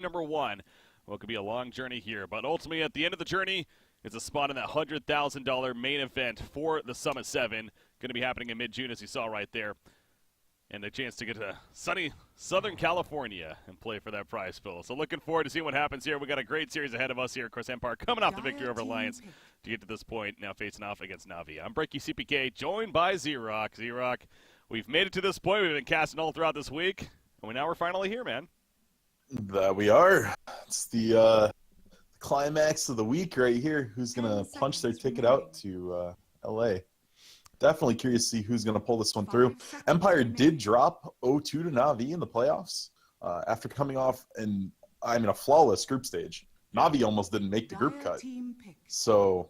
number 1. Well, it could be a long journey here, but ultimately at the end of the journey, it's a spot in that $100,000 main event for the Summit 7. Going to be happening in mid-June, as you saw right there. And a chance to get to sunny Southern California and play for that prize pool. So looking forward to seeing what happens here. We got a great series ahead of us here. Of course, Empire coming off the victory over Alliance to get to this point, now facing off against Navi. I'm Breaky CPK, joined by Z-Rock. Z-Rock, we've made it to this point. We've been casting all throughout this week, and now we're finally here, man. That we are. It's the climax of the week right here. Who's going to punch their ticket out to LA? Definitely curious to see who's going to pull this one through. Empire did drop 0-2 to Navi in the playoffs after coming off a flawless group stage. Navi almost didn't make the group cut. So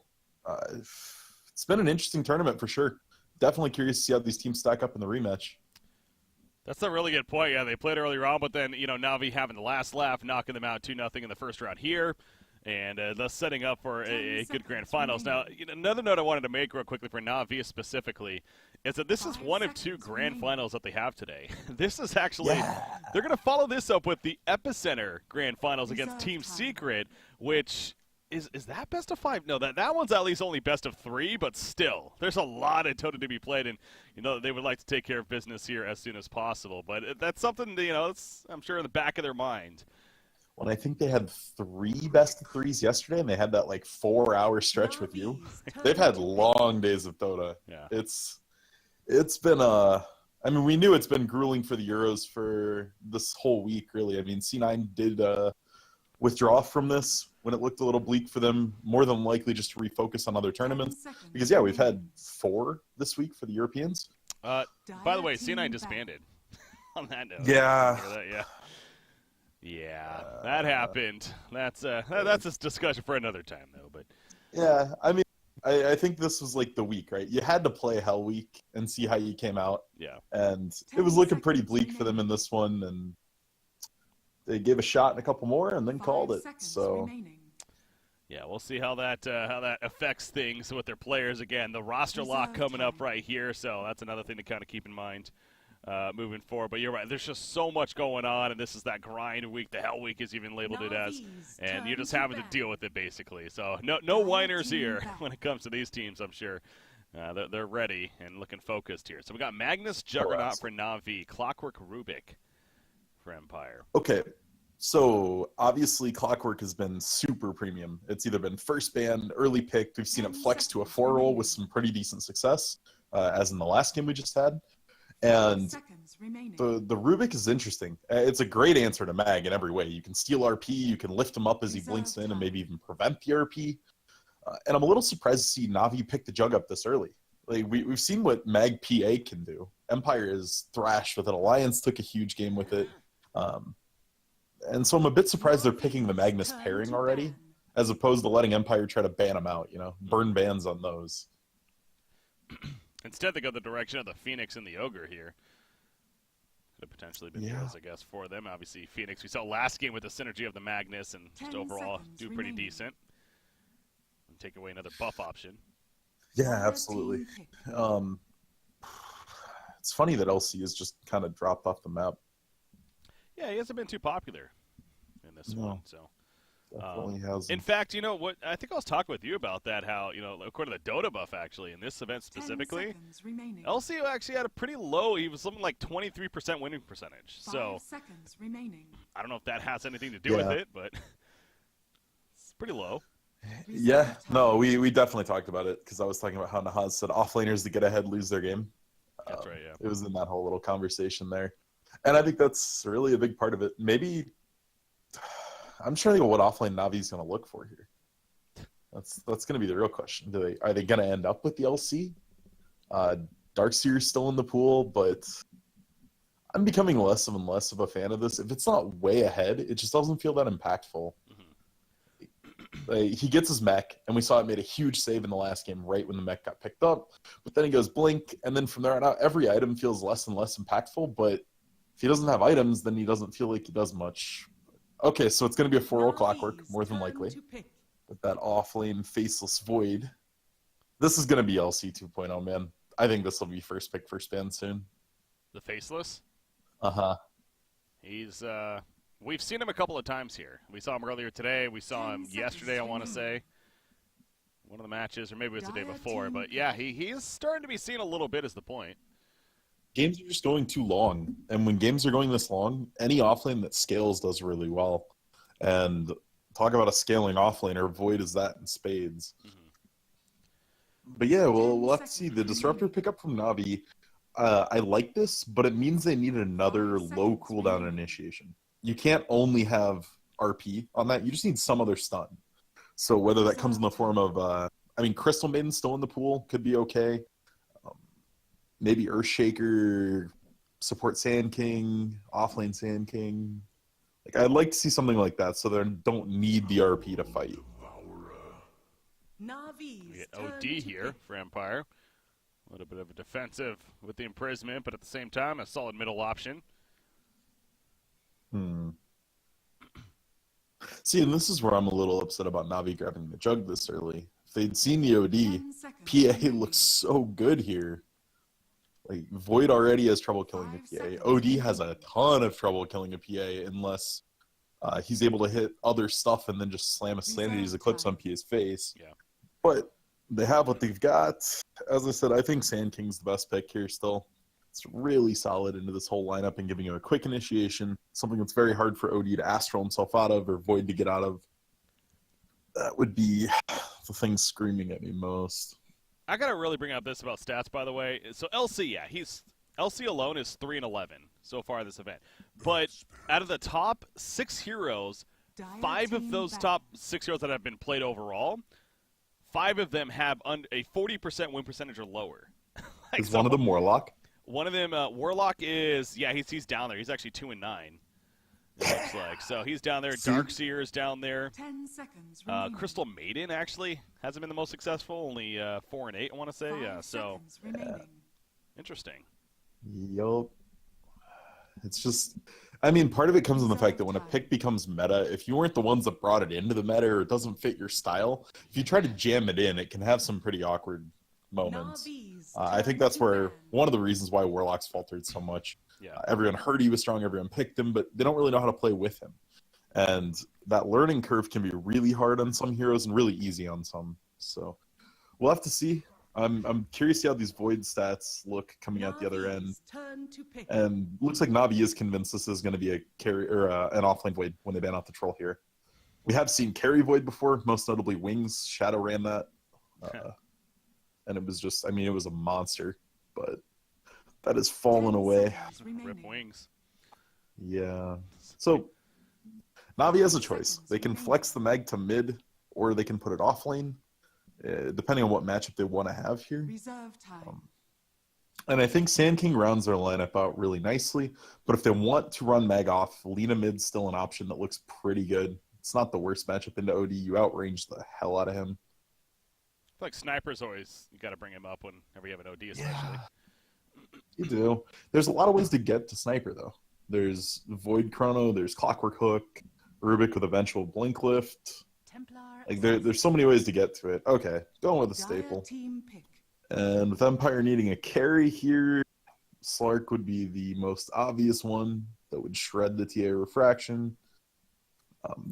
it's been an interesting tournament for sure. Definitely curious to see how these teams stack up in the rematch. That's a really good point. Yeah, they played earlier on, but then, Navi having the last laugh, knocking them out 2-0 in the first round here. And thus setting up for a good grand finals. Now, another note I wanted to make real quickly for Navi specifically is that this is one of 2 grand finals that they have today. This is actually, they're going to follow this up with the Epicenter grand finals against Team Secret, which is that best of 5? No, that one's at least only best of 3, but still, there's a lot of Dota to be played, and they would like to take care of business here as soon as possible. But that's something it's, I'm sure, in the back of their mind. When I think they had 3 best of 3s yesterday, and they had that 4-hour stretch with you. They've had long days of Dota. Yeah. It's been we knew it's been grueling for the Euros for this whole week, really. I mean, C9 did withdraw from this when it looked a little bleak for them, more than likely just to refocus on other tournaments. Because we've had 4 this week for the Europeans. By the way, C9 disbanded. On that note. Yeah. Yeah, that happened. That's a discussion for another time, though. But yeah, I think this was the week, right? You had to play Hell Week and see how you came out. Yeah, and it was looking pretty bleak for them in this one, and they gave a shot in a couple more and then called it. So yeah, we'll see how that affects things with their players. Again, the roster lock coming up right here, so that's another thing to kind of keep in mind. Moving forward, but you're right. There's just so much going on, and this is that grind week. The Hell Week is even labeled it as, and you're just having to deal with it basically. So no whiners here when it comes to these teams. I'm sure they're ready and looking focused here. So we got Magnus Juggernaut for Navi, Clockwork Rubik for Empire. Okay, so obviously Clockwork has been super premium. It's either been first ban, early pick. We've seen it flex to a 4-roll with some pretty decent success, as in the last game we just had. And the Rubik is interesting. It's a great answer to Mag in every way. You can steal RP, you can lift him up as he blinks in and maybe even prevent the RP. And I'm a little surprised to see Navi pick the Jug up this early. We've seen what Mag PA can do. Empire is thrashed with it. Alliance took a huge game with it. And so I'm a bit surprised they're picking the Magnus pairing already, as opposed to letting Empire try to ban him out, burn bans on those. Instead, they go the direction of the Phoenix and the Ogre here. Could have potentially been heroes, I guess, for them. Obviously, Phoenix, we saw last game with the synergy of the Magnus and just overall do pretty decent. And take away another buff option. Yeah, absolutely. It's funny that LC has just kind of dropped off the map. Yeah, he hasn't been too popular in this one, so... in fact, what I think I was talking with you about that, how, according to the Dota buff, actually, in this event specifically, LCO actually had a pretty low, he was something like 23% winning percentage. So, I don't know if that has anything to do with it, but it's pretty low. Yeah, no, we definitely talked about it, because I was talking about how Nahaz said offlaners to get ahead lose their game. That's right, yeah. It was in that whole little conversation there. And I think that's really a big part of it. Maybe... I'm trying to think of what offlane Navi's going to look for here. That's going to be the real question. Are they going to end up with the LC? Darkseer's still in the pool, but I'm becoming less and less of a fan of this. If it's not way ahead, it just doesn't feel that impactful. He gets his mech, and we saw it made a huge save in the last game right when the mech got picked up. But then he goes blink, and then from there on out, every item feels less and less impactful. But if he doesn't have items, then he doesn't feel like he does much. Okay, so it's going to be a 4-roll Clockwork, more than likely, with that off-lane Faceless Void. This is going to be LC 2.0, man. I think this will be first pick, first ban soon. The Faceless? Uh-huh. He's We've seen him a couple of times here. We saw him earlier today. We saw him yesterday, I want to say. One of the matches, or maybe it was the day before. But yeah, he's starting to be seen a little bit is the point. Games are just going too long. And when games are going this long, any offlane that scales does really well. And talk about a scaling offlaner, Void is that in spades. But yeah, we'll have to see. The Disruptor pickup from Navi, I like this, but it means they need another low cooldown initiation. You can't only have RP on that. You just need some other stun. So whether that comes in the form of, I mean, Crystal Maiden still in the pool could be okay. Maybe Earthshaker, support Sand King, offlane Sand King. Like, I'd like to see something like that so they don't need the RP to fight. We get OD here for Empire. A little bit of a defensive with the imprisonment, but at the same time, a solid middle option. See, and this is where I'm a little upset about Navi grabbing the jug this early. If they'd seen the OD, PA looks so good here. Like, Void already has trouble killing a PA. OD has a ton of trouble killing a PA unless he's able to hit other stuff and then just slam a Sanity's Eclipse on PA's face. Yeah. But they have what they've got. As I said, I think Sand King's the best pick here still. It's really solid into this whole lineup and giving him a quick initiation, something that's very hard for OD to astral himself out of or Void to get out of. That would be the thing screaming at me most. I gotta really bring up this about stats, by the way. So LC, yeah, LC alone is 3-11 so far this event. But out of the top 6 heroes, 5 of those top 6 heroes that have been played overall, 5 of them have a 40% win percentage or lower. Like, is one of them Warlock? One of them, Warlock is, yeah, he's down there. He's actually 2-9. It looks like. So he's down there. Darkseer is down there. 10 seconds Crystal Maiden actually hasn't been the most successful. Only 4-8, I want to say. So interesting. Yup. It's just, I mean, part of it comes in the fact that when a pick becomes meta, if you weren't the ones that brought it into the meta or it doesn't fit your style, if you try to jam it in, it can have some pretty awkward moments. I think that's where one of the reasons why Warlock's faltered so much. Yeah. Everyone heard he was strong, everyone picked him, but they don't really know how to play with him. And that learning curve can be really hard on some heroes and really easy on some. So we'll have to see. I'm curious to see how these Void stats look coming out the other end. And looks like Navi is convinced this is going to be a carry or an offlane Void when they ban out the troll here. We have seen carry Void before, most notably Wings. Shadow ran that. And it was just, I mean, it was a monster. But that has fallen away. Rip Wings. Yeah. So Navi has a choice. They can flex the mag to mid, or they can put it off lane, depending on what matchup they want to have here. Reserve time. And I think Sand King rounds their lineup out really nicely. But if they want to run mag off, Lina mid's still an option that looks pretty good. It's not the worst matchup into OD. You outrange the hell out of him. I feel like Sniper's always, you got to bring him up whenever you have an OD, especially. Yeah. You do. There's a lot of ways to get to Sniper, though. There's Void Chrono, there's Clockwork Hook, Rubik with eventual Blink Lift. Like, there's so many ways to get to it. Okay, going with a staple. And with Empire needing a carry here, Slark would be the most obvious one that would shred the TA Refraction.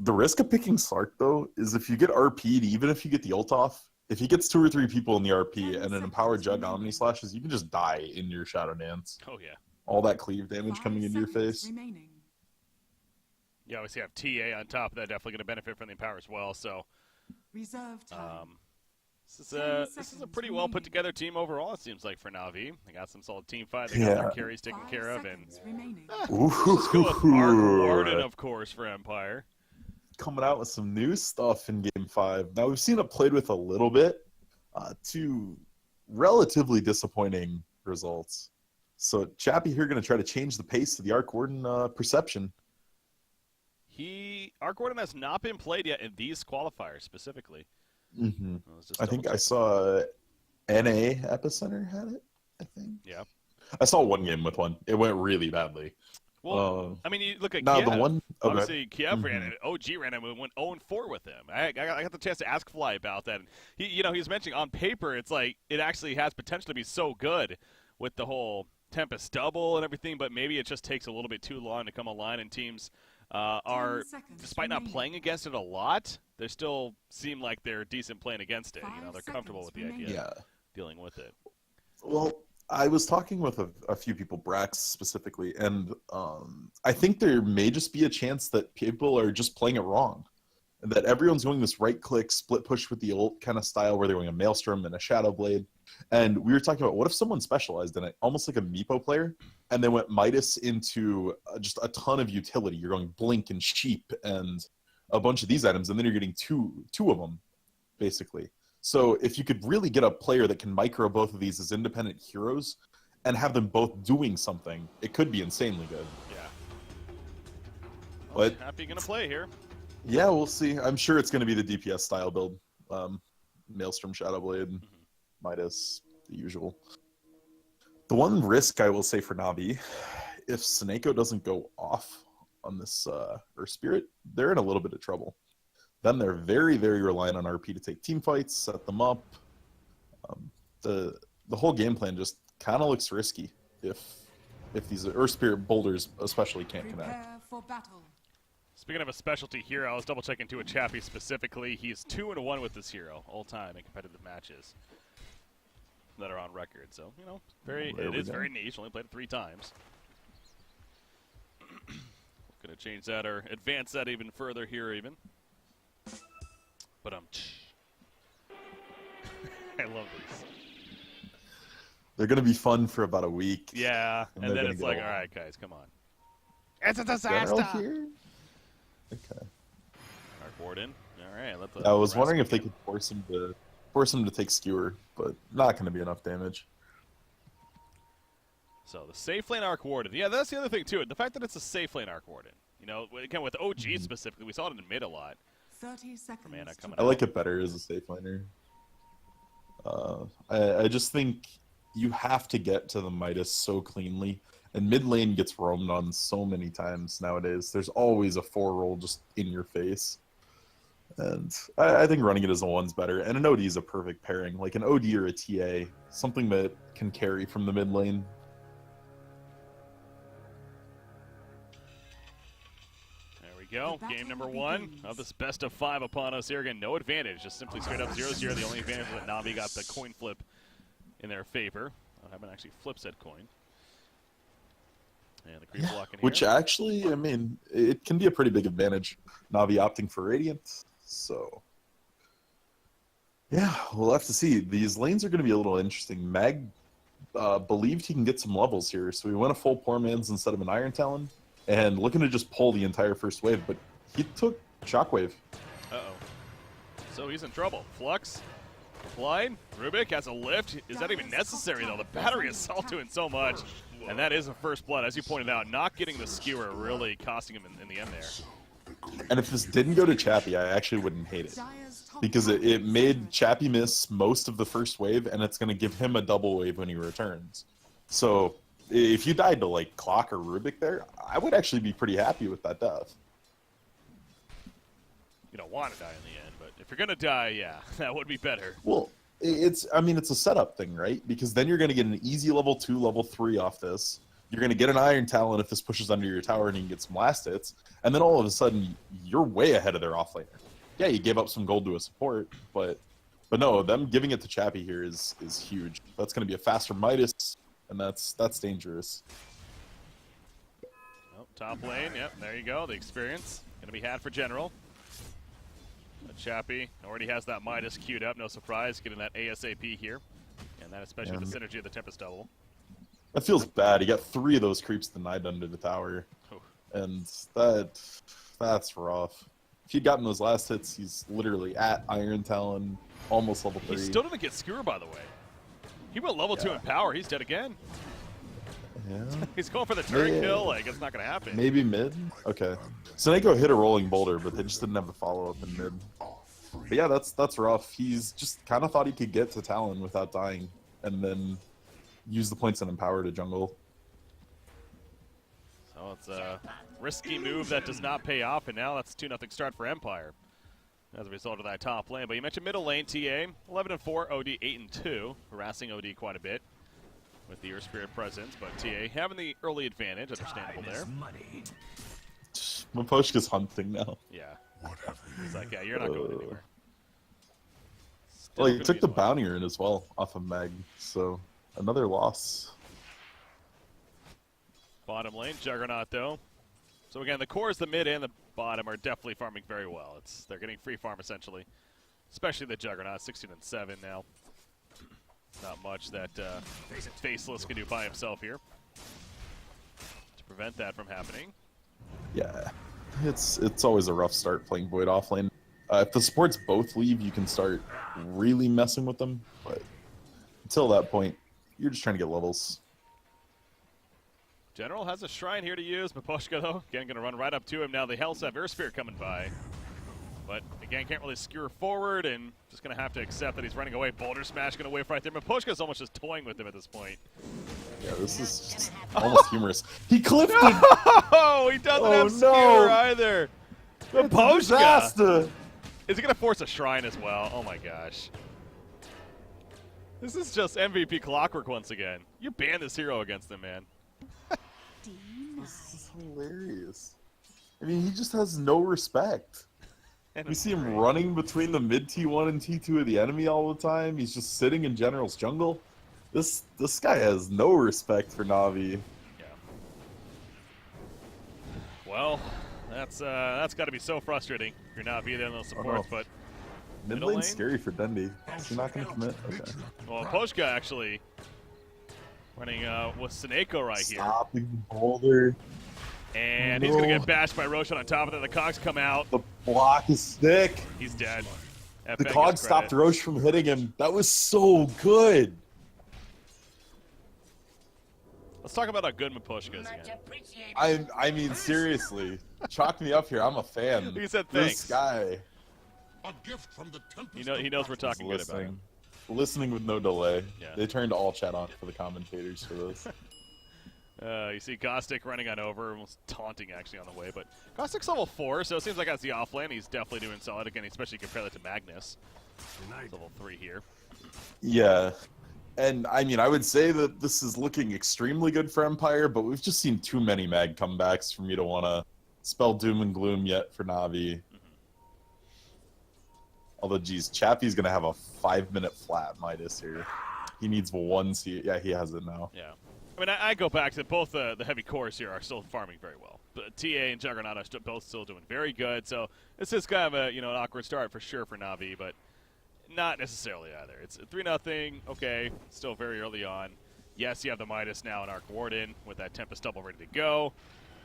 The risk of picking Slark, though, is if you get RP'd, even if you get the ult off, if he gets 2 or 3 people in the RP and an Empowered Jug Omni slashes, you can just die in your Shadow Dance. Oh, yeah. All that cleave damage coming into your face. You obviously have TA on top of that, definitely going to benefit from the Empower as well. So, Reserve time. This is a pretty well put together team overall, it seems like, for Navi. They got some solid team fight. They got their carries taken care of. And just go with Warden, of course, for Empire. Coming out with some new stuff in Game 5. Now, we've seen it played with a little bit. 2 relatively disappointing results. So, Chappie here going to try to change the pace of the Arc Warden perception. Arc Warden has not been played yet in these qualifiers specifically. Mm-hmm. I think I saw NA Epicenter had it, I think. Yeah. I saw one game with one. It went really badly. Well, I mean, you look at now Kiev. the one, obviously, Kiev ran it. OG ran it and went 0-4 with him. I got the chance to ask Fly about that. And he was mentioning on paper, it's like it actually has potential to be so good with the whole Tempest double and everything, but maybe it just takes a little bit too long to come online, and teams are, 10 seconds despite not remaining. playing against it a lot, they still seem like they're decent playing against it. You know, 5 they're comfortable with the seconds idea Yeah. of dealing with it. Well, I was talking with a few people, Brax specifically, and I think there may just be a chance that people are just playing it wrong. And that everyone's going this right-click, split push with the ult kind of style where they're going a Maelstrom and a Shadow Blade. And we were talking about what if someone specialized in it, almost like a Meepo player, and then went Midas into just a ton of utility. You're going Blink and Sheep and a bunch of these items, and then you're getting two of them, basically. So if you could really get a player that can micro both of these as independent heroes and have them both doing something, it could be insanely good. Yeah. But Happy gonna play here. yeah, we'll see. I'm sure it's going to be the DPS style build. Maelstrom, Shadow Blade, Midas, the usual. The one risk I will say for Navi, if Seneko doesn't go off on this Earth Spirit, they're in a little bit of trouble. Then they're very, very reliant on RP to take team fights, set them up. The whole game plan just kind of looks risky if these Earth Spirit boulders especially can't connect. Prepare for battle. Speaking of a specialty hero, I was double checking to a Chappie specifically. He's 2-1 with this hero all time in competitive matches that are on record. So, you know, it is very niche. Only played it 3 times. Gonna change that or advance that even further here, even. But I love these. They're going to be fun for about a week. Yeah, and then it's like, all right, guys, come on. It's a disaster. Here? Okay. Arc Warden. All right. I was wondering if they could force him to take Skewer, but not going to be enough damage. So the safe lane Arc Warden. Yeah, that's the other thing too. The fact that it's a safe lane Arc Warden. You know, again with OG specifically, we saw it in mid a lot. 30 seconds. Mana coming I like it better as a safe laner. I just think you have to get to the Midas so cleanly. And mid lane gets roamed on so many times nowadays. There's always a 4-roll just in your face. And I think running it as a 1's better. And an OD is a perfect pairing. Like an OD or a TA. Something that can carry from the mid lane. There we go. Game number 1 of this best of 5 upon us here. Again, no advantage. Just simply straight up 0-0. The only advantage was that Navi got the coin flip in their favor. I haven't actually flipped said coin. And the creep block in here. Which actually, I mean, it can be a pretty big advantage. Navi opting for Radiant, so... Yeah, we'll have to see. These lanes are going to be a little interesting. Mag believed he can get some levels here, so he went a full Poor Man's instead of an Iron Talon, and looking to just pull the entire first wave, but he took Shockwave. Uh-oh. So he's in trouble. Flux. Blind. Rubik has a lift. Is that even necessary, though? The battery assault doing so much. And that is a first blood. As you pointed out, not getting the skewer really costing him in the end there. And if this didn't go to Chappie, I actually wouldn't hate it. Because it made Chappie miss most of the first wave, and it's going to give him a double wave when he returns. So if you died to, like, Clock or Rubik there, I would actually be pretty happy with that death. You don't want to die in the end, but if you're going to die, yeah, that would be better. Well, it's a setup thing, right? Because then you're going to get an easy level 2, level 3 off this. You're going to get an Iron Talon if this pushes under your tower and you can get some last hits. And then all of a sudden, you're way ahead of their offlaner. Yeah, you gave up some gold to a support, but no, them giving it to Chappie here is huge. That's going to be a faster Midas, and that's dangerous. Oh, top lane, yep, there you go. The experience going to be had for General. Chappie already has that Midas queued up, no surprise, getting that ASAP here. And that especially with the synergy of the Tempest Double. That feels bad. He got 3 of those creeps denied under the tower. Ooh. And that's rough. If he'd gotten those last hits, he's literally at Iron Talon, almost level 3. He still didn't get Skewer, by the way. He went level 2 in power, he's dead again. Yeah. He's going for the turret kill, like, it's not going to happen. Maybe mid? Okay. Seneko hit a rolling boulder, but they just didn't have the follow-up in mid. But yeah, that's rough. He's just kind of thought he could get to Talon without dying, and then use the points in Empower to jungle. So it's a risky move that does not pay off, and now that's a 2-0 start for Empire as a result of that top lane. But you mentioned middle lane, TA, 11-4, OD 8-2, harassing OD quite a bit with the Earth Spirit presence, but TA having the early advantage, understandable there. Maposhka's hunting now. Yeah. He's like, yeah, you're not going anywhere. Well, he Still took the gonna be in bounty rune as well off of Mag, so another loss. bottom lane. Juggernaut, though. So again, the cores, the mid, and the bottom are definitely farming very well. They're getting free farm, essentially. Especially the Juggernaut, 16 and 7 now. Not much that Faceless can do by himself here to prevent that from happening. Yeah, it's always a rough start playing Void offlane. If the supports both leave, you can start really messing with them, but until that point, you're just trying to get levels. General has a shrine here to use. Maposhka, though, again, going to run right up to him. Now the Hell's Air Spear coming by. But, again, can't really skewer forward, and just going to have to accept that he's running away. Boulder Smash going to wave right there. Maposhka's almost just toying with him at this point. Yeah, this is just almost humorous. He clipped it! Oh, he doesn't have skewer either. Maposhka! Is he going to force a shrine as well? Oh, my gosh. This is just MVP Clockwork once again. You banned this hero against him, man. This is hilarious. I mean, he just has no respect. We see him running between the mid T1 and T2 of the enemy all the time. He's just sitting in General's jungle. This guy has no respect for Na'Vi. Yeah. Well, that's got to be so frustrating. You're not being there in those supports, but mid lane's scary for Dundee. Is he not going to commit? Okay. Well, Poshka actually running with Seneko right here. Stopping Boulder. And he's going to get bashed by Roshan on top of that. The cogs come out. The block is thick. He's dead. The cogs stopped Roche from hitting him. That was so good. Let's talk about how good Maposhka is again. I mean, seriously. Chalk me up here. I'm a fan. He said thanks. This guy. A gift from the He knows we're talking good about him. Listening with no delay. Yeah. They turned all chat on for the commentators for this. You see Gostic running on over, almost taunting actually on the way, but Gostic's level 4, so it seems like as the offlane, he's definitely doing solid again, especially compare that to Magnus. Level 3 here. Yeah. And I mean, I would say that this is looking extremely good for Empire, but we've just seen too many mag comebacks for me to want to spell doom and gloom yet for Na'Vi. Although, geez, Chappie's going to have a 5-minute flat Midas here. He needs one C. Yeah, he has it now. Yeah. I mean, I go back to both the heavy cores here are still farming very well. But TA and Juggernaut are both still doing very good. So this is kind of an awkward start for sure for Na'Vi, but not necessarily either. It's 3-0. Okay, still very early on. Yes, you have the Midas now and Arc Warden with that Tempest double ready to go.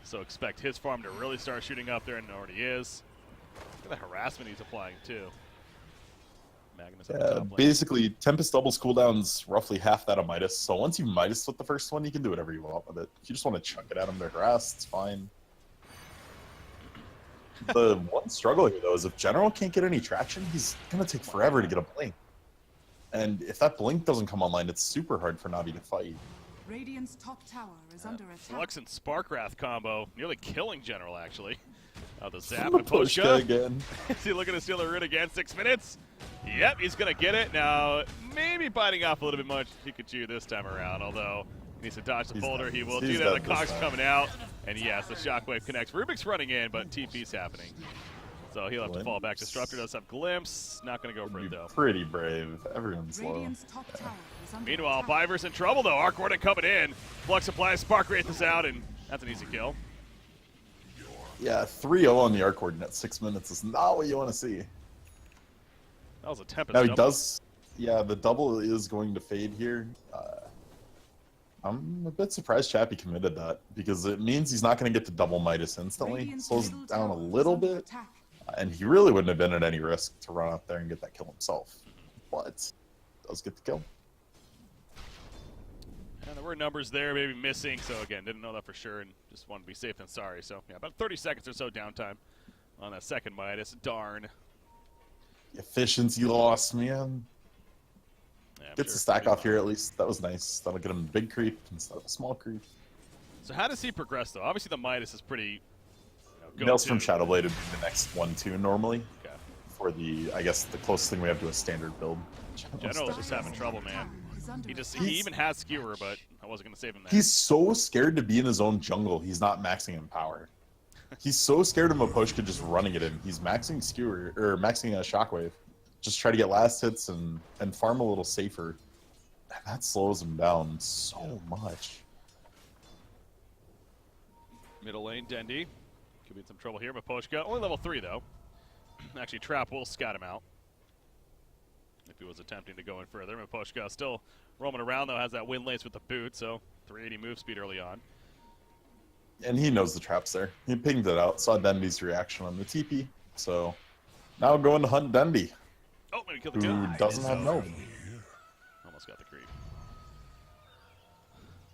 So expect his farm to really start shooting up there, and it already is. Look at the harassment he's applying too. Magnus basically, Tempest doubles cooldowns roughly half that of Midas, so once you Midas with the first one, you can do whatever you want with it. If you just want to chuck it at him to harass, it's fine. The one struggle here, though, is if General can't get any traction, he's going to take forever to get a blink. And if that blink doesn't come online, it's super hard for Na'Vi to fight. Radiant's top tower is under attack. Flux and Sparkwrath combo, nearly killing General, actually. The zap and and Poshka again. Is he looking to steal a root again? 6 minutes. Yep, he's going to get it. Now, maybe biting off a little bit much Pikachu this time around, although he needs to dodge the boulder. He will do that. The cog's coming out. And yes, the shockwave connects. Rubik's running in, but TP's happening. So he'll have to fall back. Disruptor does have Glimpse. Not going to go for it, though. Pretty brave. Everyone's low. Meanwhile, Biver's in trouble, though. Arc Warden coming in. Flux applies. Spark Wraith is out, and that's an easy kill. Yeah, 3-0 on the Arc Warden at 6 minutes is not what you want to see. That was a Tempest Now he double. does, yeah, the double is going to fade here. I'm a bit surprised Chappie committed that, because it means he's not going to get the double Midas instantly. Slows it down a little bit, and he really wouldn't have been at any risk to run up there and get that kill himself. But does get the kill. And there were numbers there, maybe missing, so again, didn't know that for sure and just wanted to be safe than sorry. So, yeah, about 30 seconds or so downtime on that second Midas. Darn. Efficiency loss, man. Yeah, Gets the stack off here at least. That was nice. That'll get him a big creep instead of a small creep. So how does he progress, though? Obviously, the Midas is pretty Nails from Shadowblade would be the next 1-2 normally. Okay. For the, I guess, the closest thing we have to a standard build. General's just having trouble, man. He even has Skewer, but I wasn't going to save him there. He's so scared to be in his own jungle, he's not maxing in power. He's so scared of Miposhka just running it in. He's maxing Skewer, or maxing a Shockwave. Just try to get last hits and farm a little safer. And that slows him down so much. Middle lane, Dendy. Could be in some trouble here. Miposhka, only level 3 though. Actually, Trap will scout him out if he was attempting to go in further. Miposhka still roaming around though, has that wind lace with the boot, so 380 move speed early on. And he knows the trap's there. He pinged it out, saw Dendy's reaction on the TP. So now going to hunt Dendy, Oh, maybe kill the who kill. doesn't have no. Almost got the creep.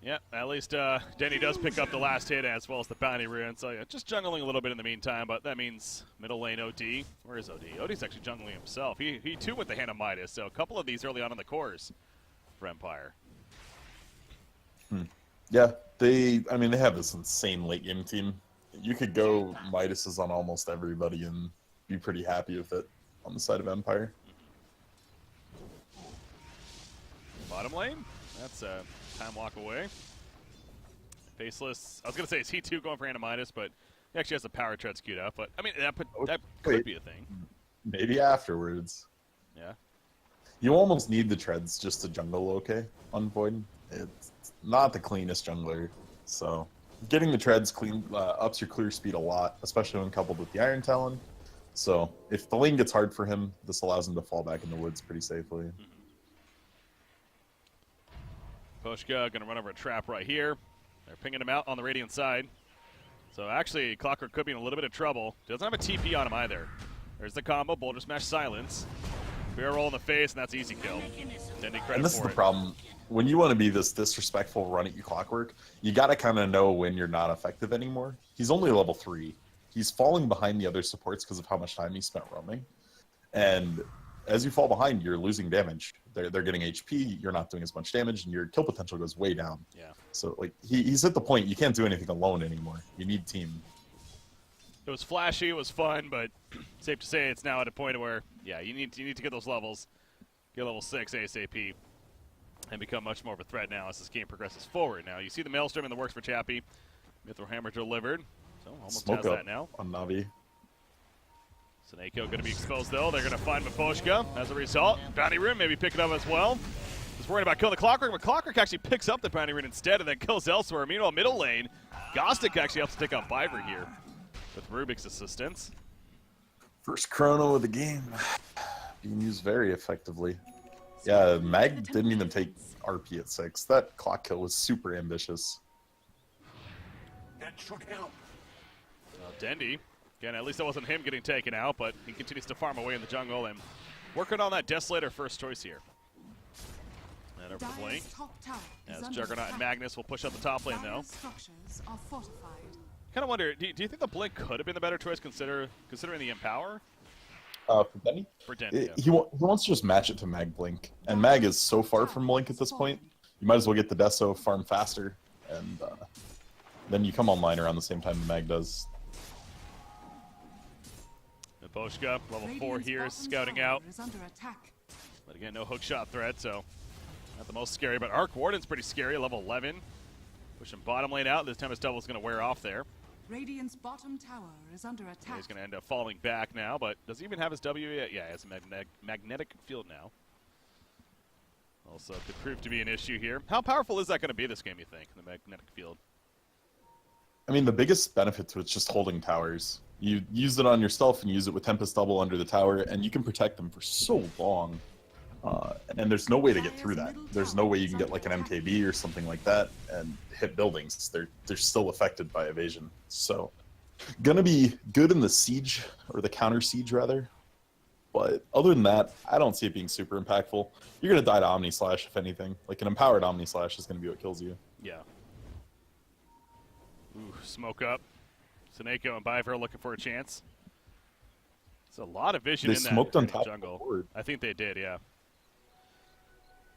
Yeah, at least Denny does pick up the last hit as well as the bounty rune. So yeah, just jungling a little bit in the meantime, but that means middle lane OD. Where is OD? OD's actually jungling himself. He too with the Hand of Midas, so a couple of these early on in the cores for Empire. Yeah, they have this insane late game team. You could go Midas's on almost everybody and be pretty happy with it on the side of Empire. Bottom lane, that's a time walk away. Faceless, I was going to say, is he too going for Hand of Midas, but he actually has the power tread queued up. But, I mean, that could be a thing. Maybe afterwards. Yeah. You almost need the treads just to jungle okay on Void. It's not the cleanest jungler, so getting the treads clean ups your clear speed a lot, especially when coupled with the Iron Talon. So if the lane gets hard for him, this allows him to fall back in the woods pretty safely. Poshka going to run over a trap right here. They're pinging him out on the Radiant side. So actually, Clockwork could be in a little bit of trouble. Doesn't have a TP on him either. There's the combo, Boulder Smash Silence. Bear roll in the face, and that's easy kill. And this is the problem. When you want to be this disrespectful run at you Clockwork, you got to kind of know when you're not effective anymore. He's only level 3. He's falling behind the other supports because of how much time he spent roaming. And as you fall behind, you're losing damage. They're getting HP, you're not doing as much damage, and your kill potential goes way down. Yeah. So like he's at the point you can't do anything alone anymore. You need team. It was flashy, it was fun, but safe to say it's now at a point where, yeah, you need to get those levels, get level 6 ASAP, and become much more of a threat now as this game progresses forward. Now, you see the Maelstrom in the works for Chappie. Mithril Hammer delivered, so almost Smoke has up that now. on Navi. Seneko going to be exposed, though. They're going to find Miposhka as a result. Bounty Rune maybe pick it up as well. Just worried about killing the Clockwork, but Clockwork actually picks up the Bounty Rune instead and then kills elsewhere. Meanwhile, middle lane, Gostic actually helps to take out Viver here with Rubik's assistance. First chrono of the game being used very effectively. Yeah, Mag didn't even take RP at 6. That clock kill was super ambitious. That should help. Dendy, again, at least that wasn't him getting taken out, but he continues to farm away in the jungle and working on that Desolator first choice here. And over the Blink. Dire's top tower is As under Juggernaut and attack. Magnus will push up the top lane, though. Dire's structures are fortified. Kind of wonder, do you think the Blink could have been the better choice considering the Empower? For Denny? For Dendy, yeah. He wants to just match it to Mag Blink. And Mag is so far from Blink at this point, you might as well get the Deso, farm faster, and then you come online around the same time the Mag does. Miposhka, level 4 Radiant's here, bottom scouting tower out. is under attack. But again, no hookshot threat, so not the most scary. But Arc Warden's pretty scary, level 11. Pushing bottom lane out. This time his double is going to wear off there. Radiant's bottom tower is under attack. He's going to end up falling back now, but does he even have his W yet? Yeah, he has a magnetic field now. Also, could prove to be an issue here. How powerful is that going to be this game, you think, the magnetic field? I mean, the biggest benefit to it's just holding towers. You use it on yourself and use it with Tempest Double under the tower, and you can protect them for so long. And there's no way to get through that. There's no way you can get like an MKB or something like that and hit buildings. They're still affected by evasion. So, gonna be good in the siege, or the counter siege rather. But other than that, I don't see it being super impactful. You're gonna die to Omni Slash if anything. Like an empowered Omni Slash is gonna be what kills you. Yeah. Ooh, smoke up. Seneko and Biver looking for a chance. There's a lot of vision They in that smoked on top of the jungle. board. I think they did, yeah.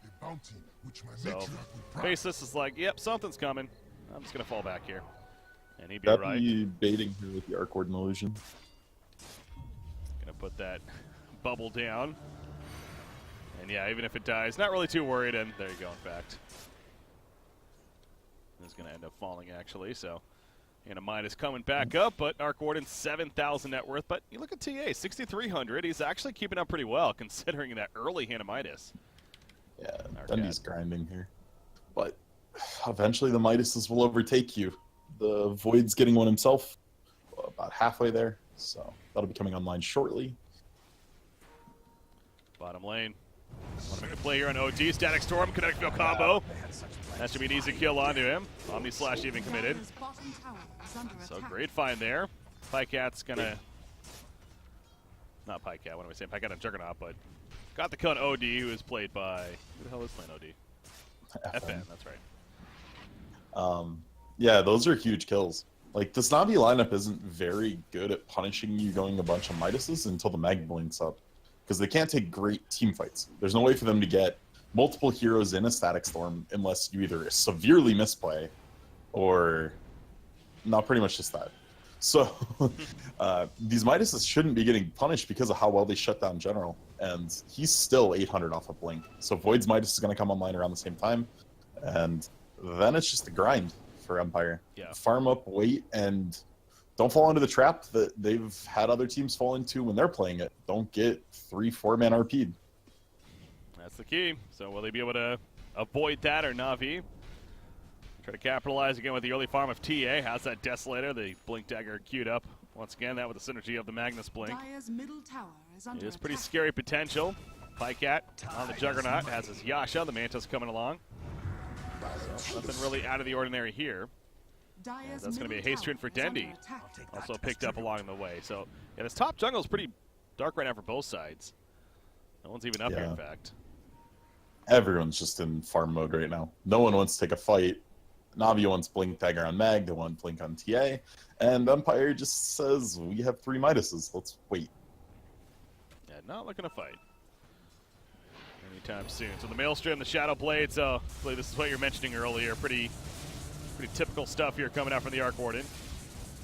A bounty which my So, matriarch would prize. Faceless is like, yep, something's coming. I'm just going to fall back here. And he'd be That'd right. be baiting her with the Arc Warden illusion. Going to put that bubble down. And yeah, even if it dies, not really too worried. And there you go, in fact. It's going to end up falling, actually. So, And a Midas coming back up, but Arc Warden 7,000 net worth. But you look at TA, 6,300. He's actually keeping up pretty well considering that early hand of Midas. Yeah, Dundee's grinding here. But eventually the Midases will overtake you. The Void's getting one himself, about halfway there. So that'll be coming online shortly. Bottom lane. Want to make a play here on OT. Static Storm, Kinetic Field combo. That should be an easy kill onto him. Omni Slash even committed. Dire's bottom tower is under So attack. great find there. Pycat's gonna... Not Pycat, what am I saying? Pycat and Juggernaut, but got the kill on OD, who is played by... Who the hell is playing OD? FN, that's right. Yeah, those are huge kills. Like, this Navi lineup isn't very good at punishing you going a bunch of Midases until the Mag blinks up. Because they can't take great team fights. There's no way for them to get multiple heroes in a Static Storm unless you either severely misplay or... not pretty much just that. So, these Midases shouldn't be getting punished because of how well they shut down General. And he's still 800 off a blink. So Void's Midas is going to come online around the same time. And then it's just a grind for Empire. Yeah. Farm up, wait, and don't fall into the trap that they've had other teams fall into when they're playing it. Don't get 3-4 man RP'd. That's the key. So will they be able to avoid that or Na'Vi? Try to capitalize again with the early farm of TA. Has that Desolator, the Blink Dagger queued up. Once again, that with the synergy of the Magnus Blink. Dire's middle tower is under It is pretty attack. scary potential. Pycat on the Juggernaut has his Yasha. The Mantis coming along. So nothing really out of the ordinary here. Dire's That's going to be a middle haste tower trend for is under Dendi. attack. Also picked up along the way. So yeah, this top jungle is pretty dark right now for both sides. No one's even up here, in fact. Everyone's just in farm mode right now. No one wants to take a fight. Navi wants Blink Dagger on Mag, they want Blink on TA, and Empire just says, we have 3 Midases, let's wait. Yeah, not looking to fight anytime soon. So the Maelstrom, the Shadow Blade, so hopefully this is what you're mentioning earlier. Pretty typical stuff here coming out from the Arc Warden.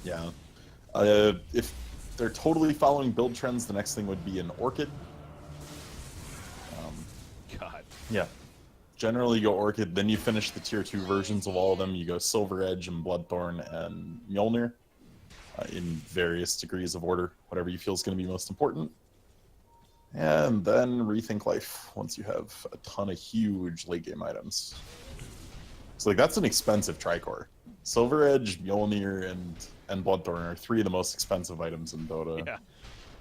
Yeah. If they're totally following build trends, the next thing would be an Orchid. God. Yeah. Generally, you go Orchid, then you finish the tier 2 versions of all of them. You go Silver Edge and Bloodthorn and Mjolnir in various degrees of order, whatever you feel is going to be most important. And then rethink life once you have a ton of huge late game items. So like that's an expensive Tricore. Silver Edge, Mjolnir, and Bloodthorn are 3 of the most expensive items in Dota. Yeah.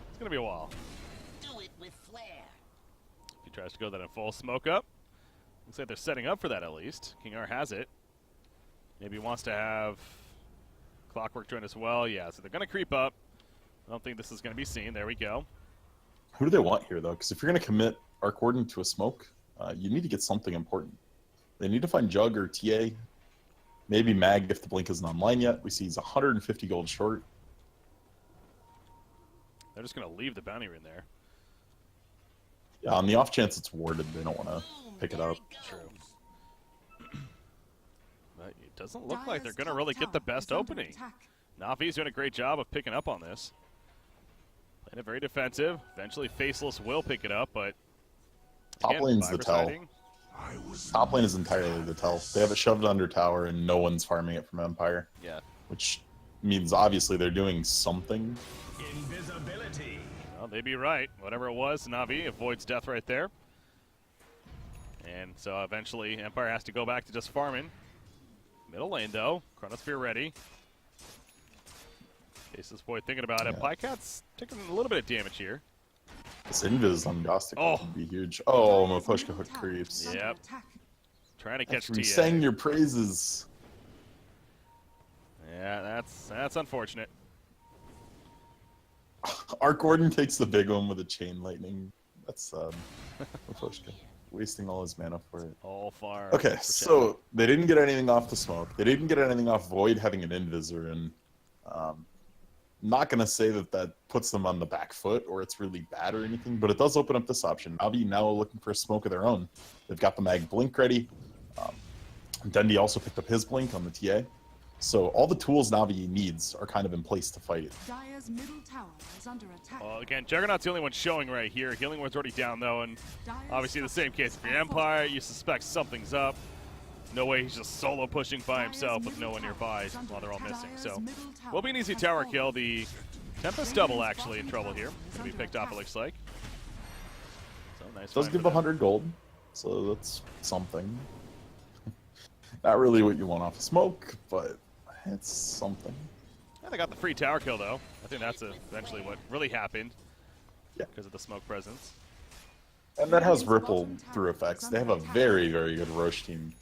It's going to be a while. Do it with flair. He tries to go that in full smoke up. Looks like they're setting up for that at least. King R has it. Maybe wants to have Clockwork join as well. Yeah, so they're going to creep up. I don't think this is going to be seen. There we go. Who do they want here, though? Because if you're going to commit Arc Warden to a smoke, you need to get something important. They need to find Jug or TA. Maybe Mag if the Blink isn't online yet. We see he's 150 gold short. They're just going to leave the bounty rune there. Yeah, on the off chance it's warded, they don't want to pick it up. True. But it doesn't look like they're going to really get the best opening. Navi's doing a great job of picking up on this. Playing it very defensive. Eventually Faceless will pick it up, but Top again, lane's the tell. fighting. Top lane is entirely the tell. They have it shoved under tower and no one's farming it from Empire. Yeah. Which means obviously they're doing something. Invisibility. Well, they'd be right. Whatever it was, Navi avoids death right there. And so eventually Empire has to go back to just farming. Middle lane, though. Chronosphere ready. Faceless Boy thinking about it. Yeah. Pycat's taking a little bit of damage here. This invis on Gnostic Oh. would be huge. Oh, Mapushka hook creeps. Yep. Trying to catch We TA. sang your praises. Yeah, that's unfortunate. Arc Warden takes the big one with a chain lightning. That's Mapushka wasting all his mana for it. All far. Okay, so they didn't get anything off the smoke. They didn't get anything off Void having an Invisor, and not going to say that that puts them on the back foot or it's really bad or anything, but it does open up this option. Navi now looking for a smoke of their own. They've got the Mag Blink ready. Dendi also picked up his Blink on the TA. So all the tools Navi needs are kind of in place to fight. Dire's middle tower is under attack. Well, again, Juggernaut's the only one showing right here. Healing Ward's already down, though, and Dire's obviously the same case. If you're structures are Empire, you suspect something's up. no way he's just solo pushing by himself with no one nearby while they're all missing. So, will be an easy tower kill. The Tempest double actually in trouble here. Gonna be picked off, it looks like. So nice. Does find give for them. 100 gold, so that's something. Not really what you want off of smoke, but it's something. Yeah, they got the free tower kill though. I think that's eventually what really happened. Yeah. Because of the smoke presence. And that has ripple through effects. They have a very, very good Roche team.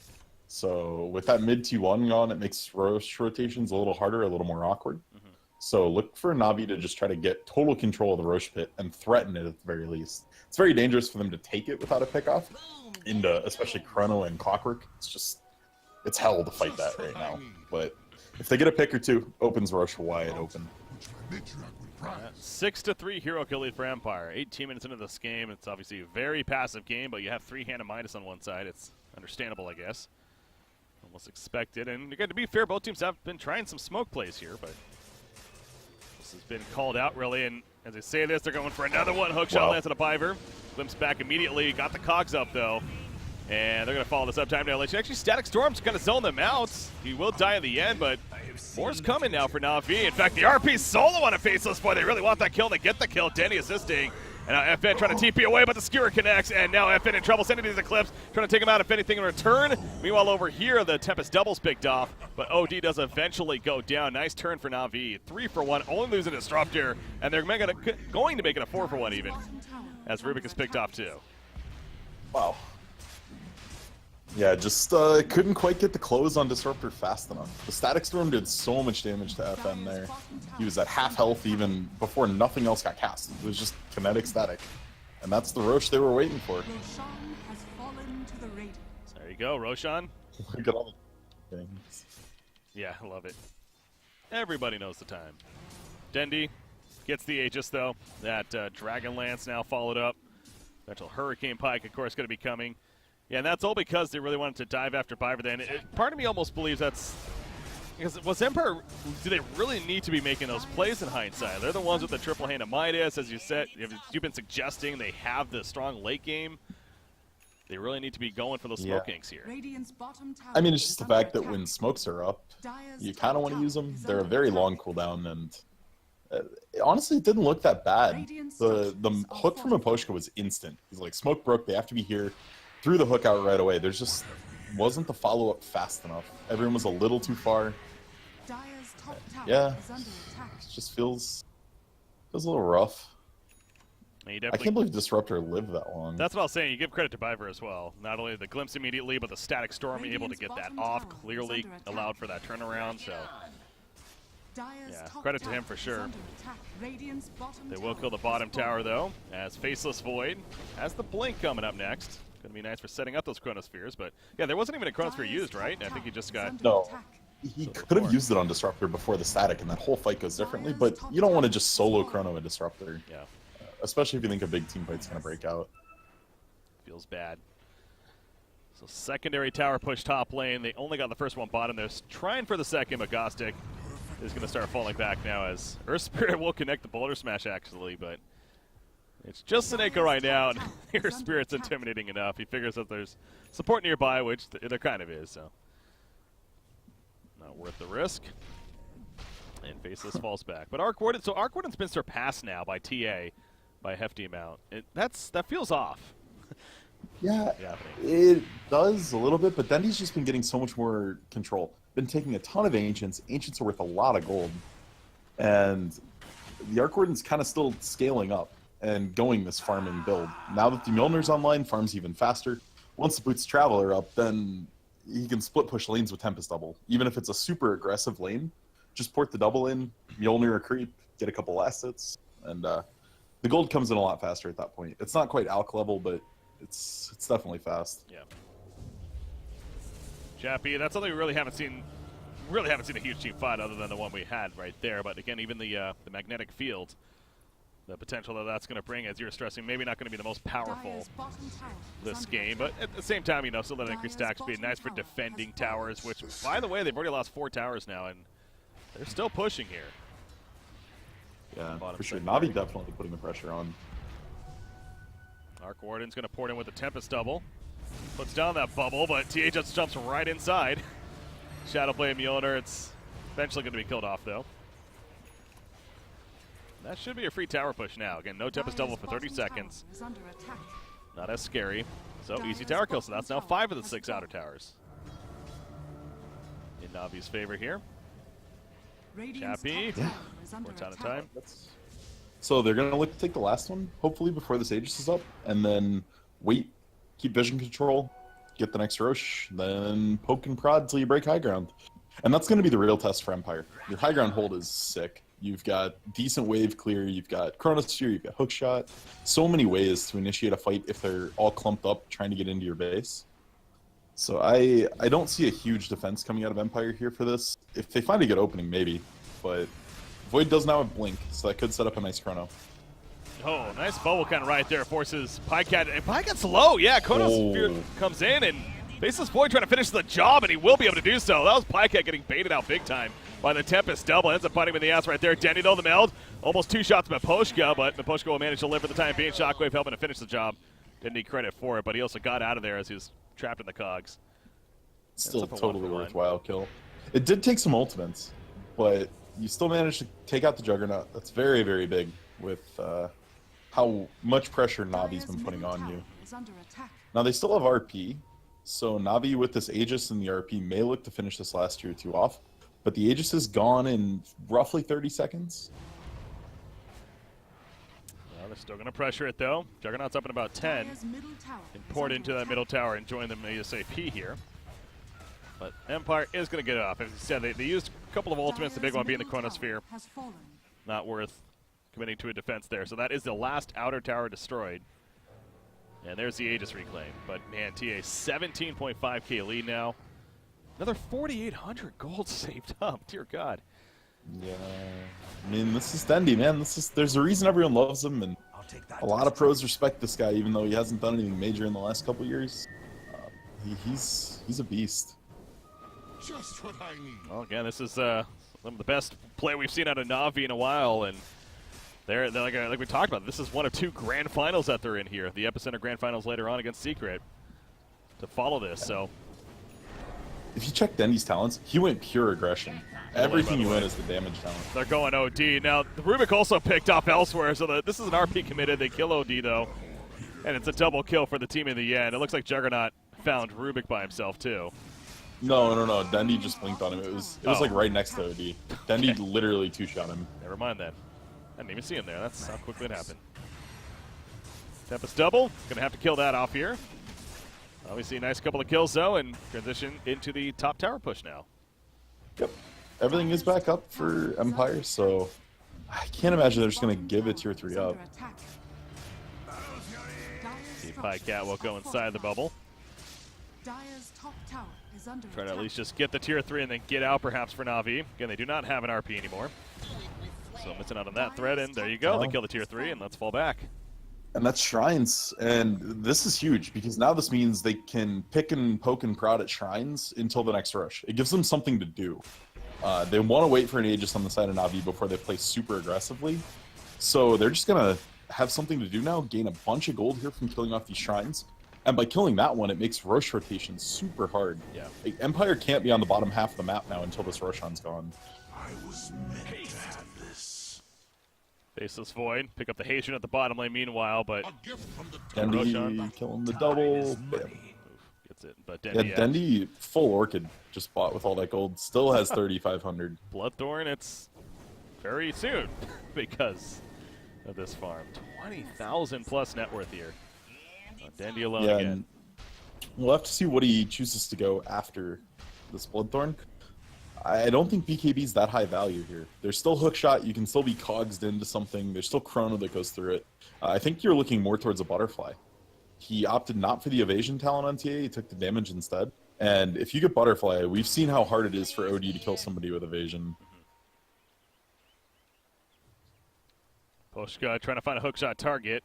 So with that mid T1 gone, it makes Roche rotations a little harder, a little more awkward. So look for Navi to just try to get total control of the Roche pit and threaten it at the very least. It's very dangerous for them to take it without a pickoff, into especially Chrono and Clockwork. It's hell to fight that right now. But if they get a pick or two, opens Roche wide open. 6-3 hero kill lead for Empire. 18 minutes into this game. It's obviously a very passive game, but you have 3-handed Midas on one side. It's understandable, I guess. Almost expected. And again, to be fair, both teams have been trying some smoke plays here, but this has been called out, really. And as they say this, they're going for another one. Hook shot lands on a Piver. Glimpse back immediately. Got the cogs up, though. And they're going to follow this up time now. Actually, Static Storm's going to zone them out. He will die in the end, but more's coming now for Na'Vi. In fact, the RP solo on a Faceless Boy. They really want that kill. They get the kill. Denny assisting. And now FN trying to TP away, but the Skewer connects. And now FN in trouble, sending these Eclipse, trying to take him out if anything in return. Meanwhile, over here, the Tempest doubles picked off, but OD does eventually go down. Nice turn for Na'Vi. 3 for 1, only losing a Disruptor. And they're going to make it a 4 for 1 even, as Rubik is picked off too. Wow. Yeah, just couldn't quite get the close on Disruptor fast enough. The Static Storm did so much damage to FN there. He was at half health even before nothing else got cast. It was just kinetic static. And that's the Roche they were waiting for. Roshan has fallen to the Radiant. There you go, Roshan. Look at all the things. Yeah, I love it. Everybody knows the time. Dendi gets the Aegis, though. That Dragon Lance now followed up. Eventual Hurricane Pike, of course, going to be coming. Yeah, and that's all because they really wanted to dive after Piver then. Part of me almost believes that's... Because was Empire... Do they really need to be making those plays in hindsight? They're the ones with the triple hand of Midas, as you said. You've been suggesting they have the strong late game. They really need to be going for those smoke ganks here. Radiant's bottom tower I mean, it's just the is under fact that attack. when smokes are up, Dire's you top kind of want to tower use them. is They're a under very attack. long cooldown, and honestly, it didn't look that bad. The hook from Aposhka was instant. He's like, smoke broke, they have to be here. Threw the hook out right away. There's just wasn't the follow-up fast enough. Everyone was a little too far. Dire's top tower Yeah. is under attack. It just feels a little rough. And you I definitely, can't believe Disruptor lived that long. that's what I was saying. You give credit to Piver as well. Not only the glimpse immediately, but the Static Storm being able to get that off clearly allowed for that turnaround. So Dire's Yeah, top credit to tower him for is sure. under attack. Radiant's bottom they will tower kill the has bottom tower, fallen. though, as Faceless Void has the Blink coming up next. Going to be nice for setting up those Chronospheres. But yeah, there wasn't even a Chronosphere Dire's used, top right? I tower think he just is got... under No. attack. He could have used it on Disruptor before the static, and that whole fight goes differently, but you don't want to just solo Chrono a Disruptor. Yeah, Especially if you think a big team fight's going to break out. feels bad. So secondary tower push top lane. They only got the first one bottom. They're trying for the second, but Gostic is going to start falling back now as Earth Spirit will connect the Boulder Smash, actually, but it's just Seneko right now, and Earth Spirit's intimidating enough. He figures that there's support nearby, which there kind of is, so not worth the risk. And Faceless falls back. But Arc Warden, so Arc Warden's been surpassed now by TA by a hefty amount. That feels off. Yeah, Yeah. it does a little bit, but then he's just been getting so much more control. Been taking a ton of Ancients. Ancients are worth a lot of gold. And the Arc Warden's kind of still scaling up and going this farming build. Now that the Mjolnir's online, farms even faster. Once the Boots Travel are up, then he can split push lanes with Tempest Double. Even if it's a super aggressive lane, just port the double in, Mjolnir a creep, get a couple assets, and the gold comes in a lot faster at that point. It's not quite Alk level, but it's definitely fast. Yeah. Chappie, that's something we really haven't seen a huge team fight other than the one we had right there. But again, even the magnetic field, the potential that that's going to bring, as you're stressing, maybe not going to be the most powerful Dire's bottom tower is this under game, attack. but at the same time, still that increased stack speed, nice for defending towers, which, by the way, they've already lost 4 towers now, and they're still pushing here. Yeah, Bottom for sure. secondary. Navi definitely putting the pressure on. Arc Warden's going to port in with the Tempest double. Puts down that bubble, but TA just jumps right inside. Shadowplay Mjolnir, it's eventually going to be killed off, though. That should be a free tower push now. Again, no Tempest double for 30 seconds. Not as scary. So easy tower kill, so that's now 5 of the 6 outer towers. In Navi's favor here. Chappie, works out of time. So they're going to look to take the last one, hopefully, before this Aegis is up, and then wait, keep vision control, get the next Roche, then poke and prod till you break high ground. And that's going to be the real test for Empire. Your high ground hold is sick. You've got decent wave clear, you've got Chronosphere, you've got hookshot. So many ways to initiate a fight if they're all clumped up trying to get into your base. So I don't see a huge defense coming out of Empire here for this. If they find a good opening, maybe. But Void does now have Blink, so that could set up a nice chrono. Oh, nice bubble kind of right there. Forces Pycat. And Pycat's low. Yeah, Chronosphere comes in and faces Void trying to finish the job, and he will be able to do so. That was Pycat getting baited out big time by the Tempest double. Ends up biting him in the ass right there. Denny, though, the meld. Almost 2 shots to Miposhka, but Miposhka will manage to live for the time being. Shockwave helping to finish the job. Didn't need credit for it, but he also got out of there as he was trapped in the cogs. Still totally worthwhile kill. It did take some ultimates, but you still managed to take out the Juggernaut. That's very, very big with how much pressure Navi's been putting on you. Now, they still have RP, so Navi with this Aegis and the RP may look to finish this last tier 2 off, but the Aegis is gone in roughly 30 seconds. Well, they're still going to pressure it, though. Juggernaut's up in about 10. And poured into that middle tower and join them ASAP here. But Empire is going to get it off. As you said, they used a couple of ultimates, the big one being the Chronosphere. Not worth committing to a defense there. So that is the last outer tower destroyed. And there's the Aegis reclaim. But, man, TA 17.5k lead now. Another 4,800 gold saved up. Dear God. Yeah. I mean, this is Dendy, man. There's a reason everyone loves him, and a lot of pros respect this guy, even though he hasn't done anything major in the last couple years. He's a beast. Just what I need. Well, again, this is some of the best play we've seen out of Na'Vi in a while, and they're like we talked about, this is one of 2 grand finals that they're in here. The Epicenter grand finals later on against Secret to follow this. So if you check Dendy's talents, he went pure aggression. Everything you went is the damage talent. They're going OD. Now, the Rubik also picked up elsewhere, so this is an RP committed. They kill OD, though, and it's a double kill for the team in the end. It looks like Juggernaut found Rubik by himself, too. No. Dendy just blinked on him. It was like right next to OD. Dendy literally 2-shot him. Never mind then. I didn't even see him there. That's how quickly it happened. Tempest double. Going to have to kill that off here. Obviously, a nice couple of kills, though, and transition into the top tower push now. Yep. Everything is back up for Empire, so I can't imagine they're just going to give it tier 3 up. See Pycat will go inside the bubble. Try to at least just get the tier 3 and then get out perhaps for Na'Vi. Again, they do not have an RP anymore. So missing out on that threat, and there you go. They kill the tier 3, and let's fall back. And that's Shrines, and this is huge, because now this means they can pick and poke and prod at Shrines until the next rush. It gives them something to do. They want to wait for an Aegis on the side of Na'Vi before they play super aggressively. So they're just going to have something to do now, gain a bunch of gold here from killing off these Shrines. And by killing that one, it makes Rosh rotation super hard. Yeah. Like, Empire can't be on the bottom half of the map now until this Roshan's gone. I was meant to have this. Faceless Void. Pick up the Haitian at the bottom lane meanwhile, but A gift from the Dendy killing the double. gets it. But Dendy, Yeah, Dendy, full Orchid, just bought with all that gold. Still has 3,500. Bloodthorn, it's very soon because of this farm. 20,000 plus net worth here. Dendy alone Yeah, again. and we'll have to see what he chooses to go after this Bloodthorn. I don't think BKB's that high value here. There's still hookshot. You can still be cogsed into something. There's still chrono that goes through it. I think you're looking more towards a butterfly. He opted not for the evasion talent on TA. He took the damage instead. And if you get butterfly, we've seen how hard it is for OD to kill somebody with evasion. Poshka trying to find a hookshot target.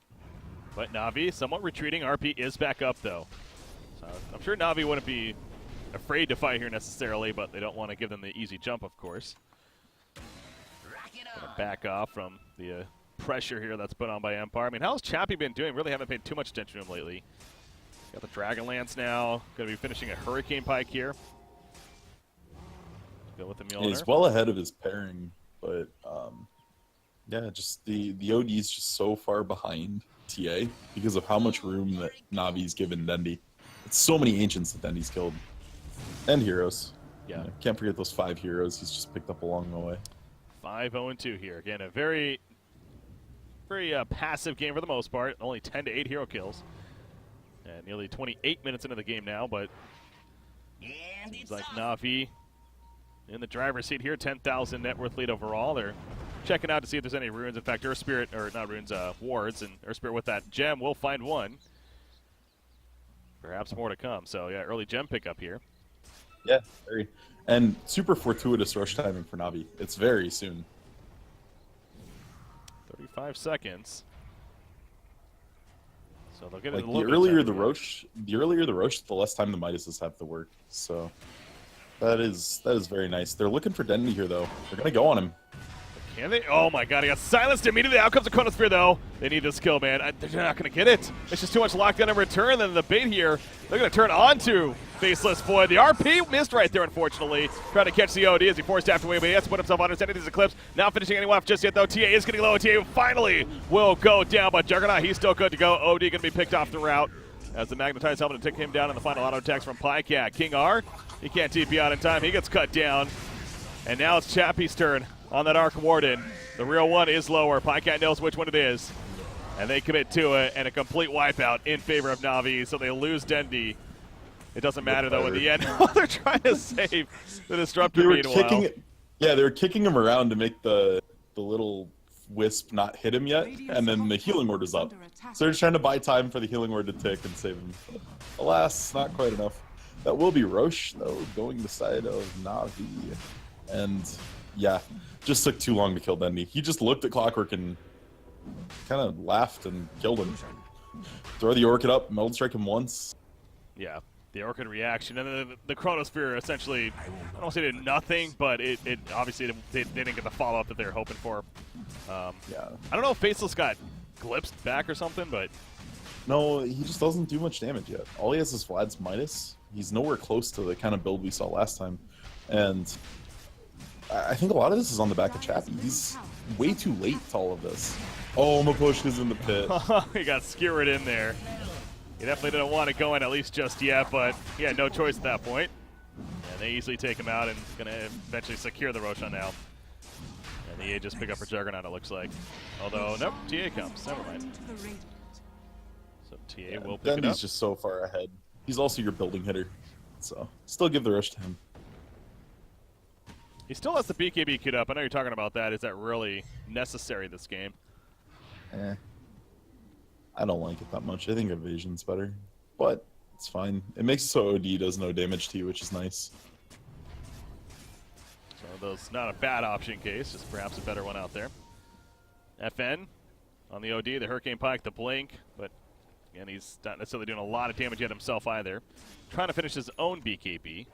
But Na'Vi somewhat retreating. RP is back up, though. So I'm sure Na'Vi wouldn't be afraid to fight here necessarily, but they don't want to give them the easy jump, of course. Gonna back off from the pressure here that's put on by Empire. I mean, how's Chappie been doing? Really haven't paid too much attention to him lately. Got the Dragonlance now. Going to be finishing a Hurricane Pike here. Go with the Mjolnir. He's well ahead of his pairing, but yeah, just the OD is just so far behind TA because of how much room that Navi's given Dendi. It's so many ancients that Dendi's killed. And heroes. Yeah. Can't forget those 5 heroes he's just picked up along the way. 5-0-2 here. Again, a very passive game for the most part. Only 10 to 8 hero kills. And nearly 28 minutes into the game now, but And seems it's like off. Navi in the driver's seat here. 10,000 net worth lead overall. They're checking out to see if there's any runes. In fact, Earth Spirit, or not runes, wards, and Earth Spirit with that gem will find one. Perhaps more to come. So yeah, early gem pickup here. Yeah, very. And super fortuitous rush timing for Navi. It's very soon. 35 seconds. So they'll get Like it a the little earlier bit the Roche, the less time the Midases have to work. So that is very nice. They're looking for Dendi here though. They're gonna go on him. Can they? Oh my god, he got silenced immediately. Out comes the Chronosphere though. They need this kill, man. They're not going to get it. It's just too much lockdown in return. Then the bait here, they're going to turn onto Faceless Void. The RP missed right there, unfortunately. Trying to catch the OD as he forced after away, but he has to put himself understanding these Eclipse. Not finishing anyone off just yet, though. TA is getting low. TA finally will go down, but Juggernaut, he's still good to go. OD going to be picked off the route as the Magnetized helmet to take him down in the final auto attacks from Pycat. King R, he can't TP out in time. He gets cut down. And now it's Chappie's turn on that Arc Warden. The real one is lower. Pycat knows which one it is. And they commit to it, and a complete wipeout in favor of Navi, so they lose Dendi. It doesn't matter, though, in the end. They're trying to save the Disruptor meanwhile. They were kicking him around to make the little wisp not hit him yet, and then the healing ward is up. So they're trying to buy time for the healing ward to tick and save him. But alas, not quite enough. That will be Roche, though, going the side of Navi. And yeah, just took too long to kill Dendi. He just looked at Clockwork and kind of laughed and killed him. Throw the Orchid up, Meld Strike him once. Yeah, the Orchid reaction. And then the Chronosphere essentially, I don't want to say did nothing, but it obviously they didn't get the follow-up that they were hoping for. Yeah. I don't know if Faceless got glimpsed back or something, but No, he just doesn't do much damage yet. All he has is Vlad's Midas. He's nowhere close to the kind of build we saw last time. And I think a lot of this is on the back of Chappie. He's way too late to all of this. Oh, Mapushka's in the pit. he got skewered in there. He definitely didn't want to go in at least just yet, but he had no choice at that point. And they easily take him out and going to eventually secure the Roshan now. And the A just pick up for Juggernaut, it looks like. Although, nope, TA comes. Never mind. So TA will pick it up. Dendi's just so far ahead. He's also your building hitter. So, still give the rush to him. He still has the BKB queued up. I know you're talking about that. Is that really necessary this game? I don't like it that much. I think evasion's better. But it's fine. It makes it so OD does no damage to you, which is nice. So those not a bad option case, just perhaps a better one out there. FN on the OD, the Hurricane Pike, the Blink, but again, he's not necessarily doing a lot of damage yet himself either. Trying to finish his own BKB,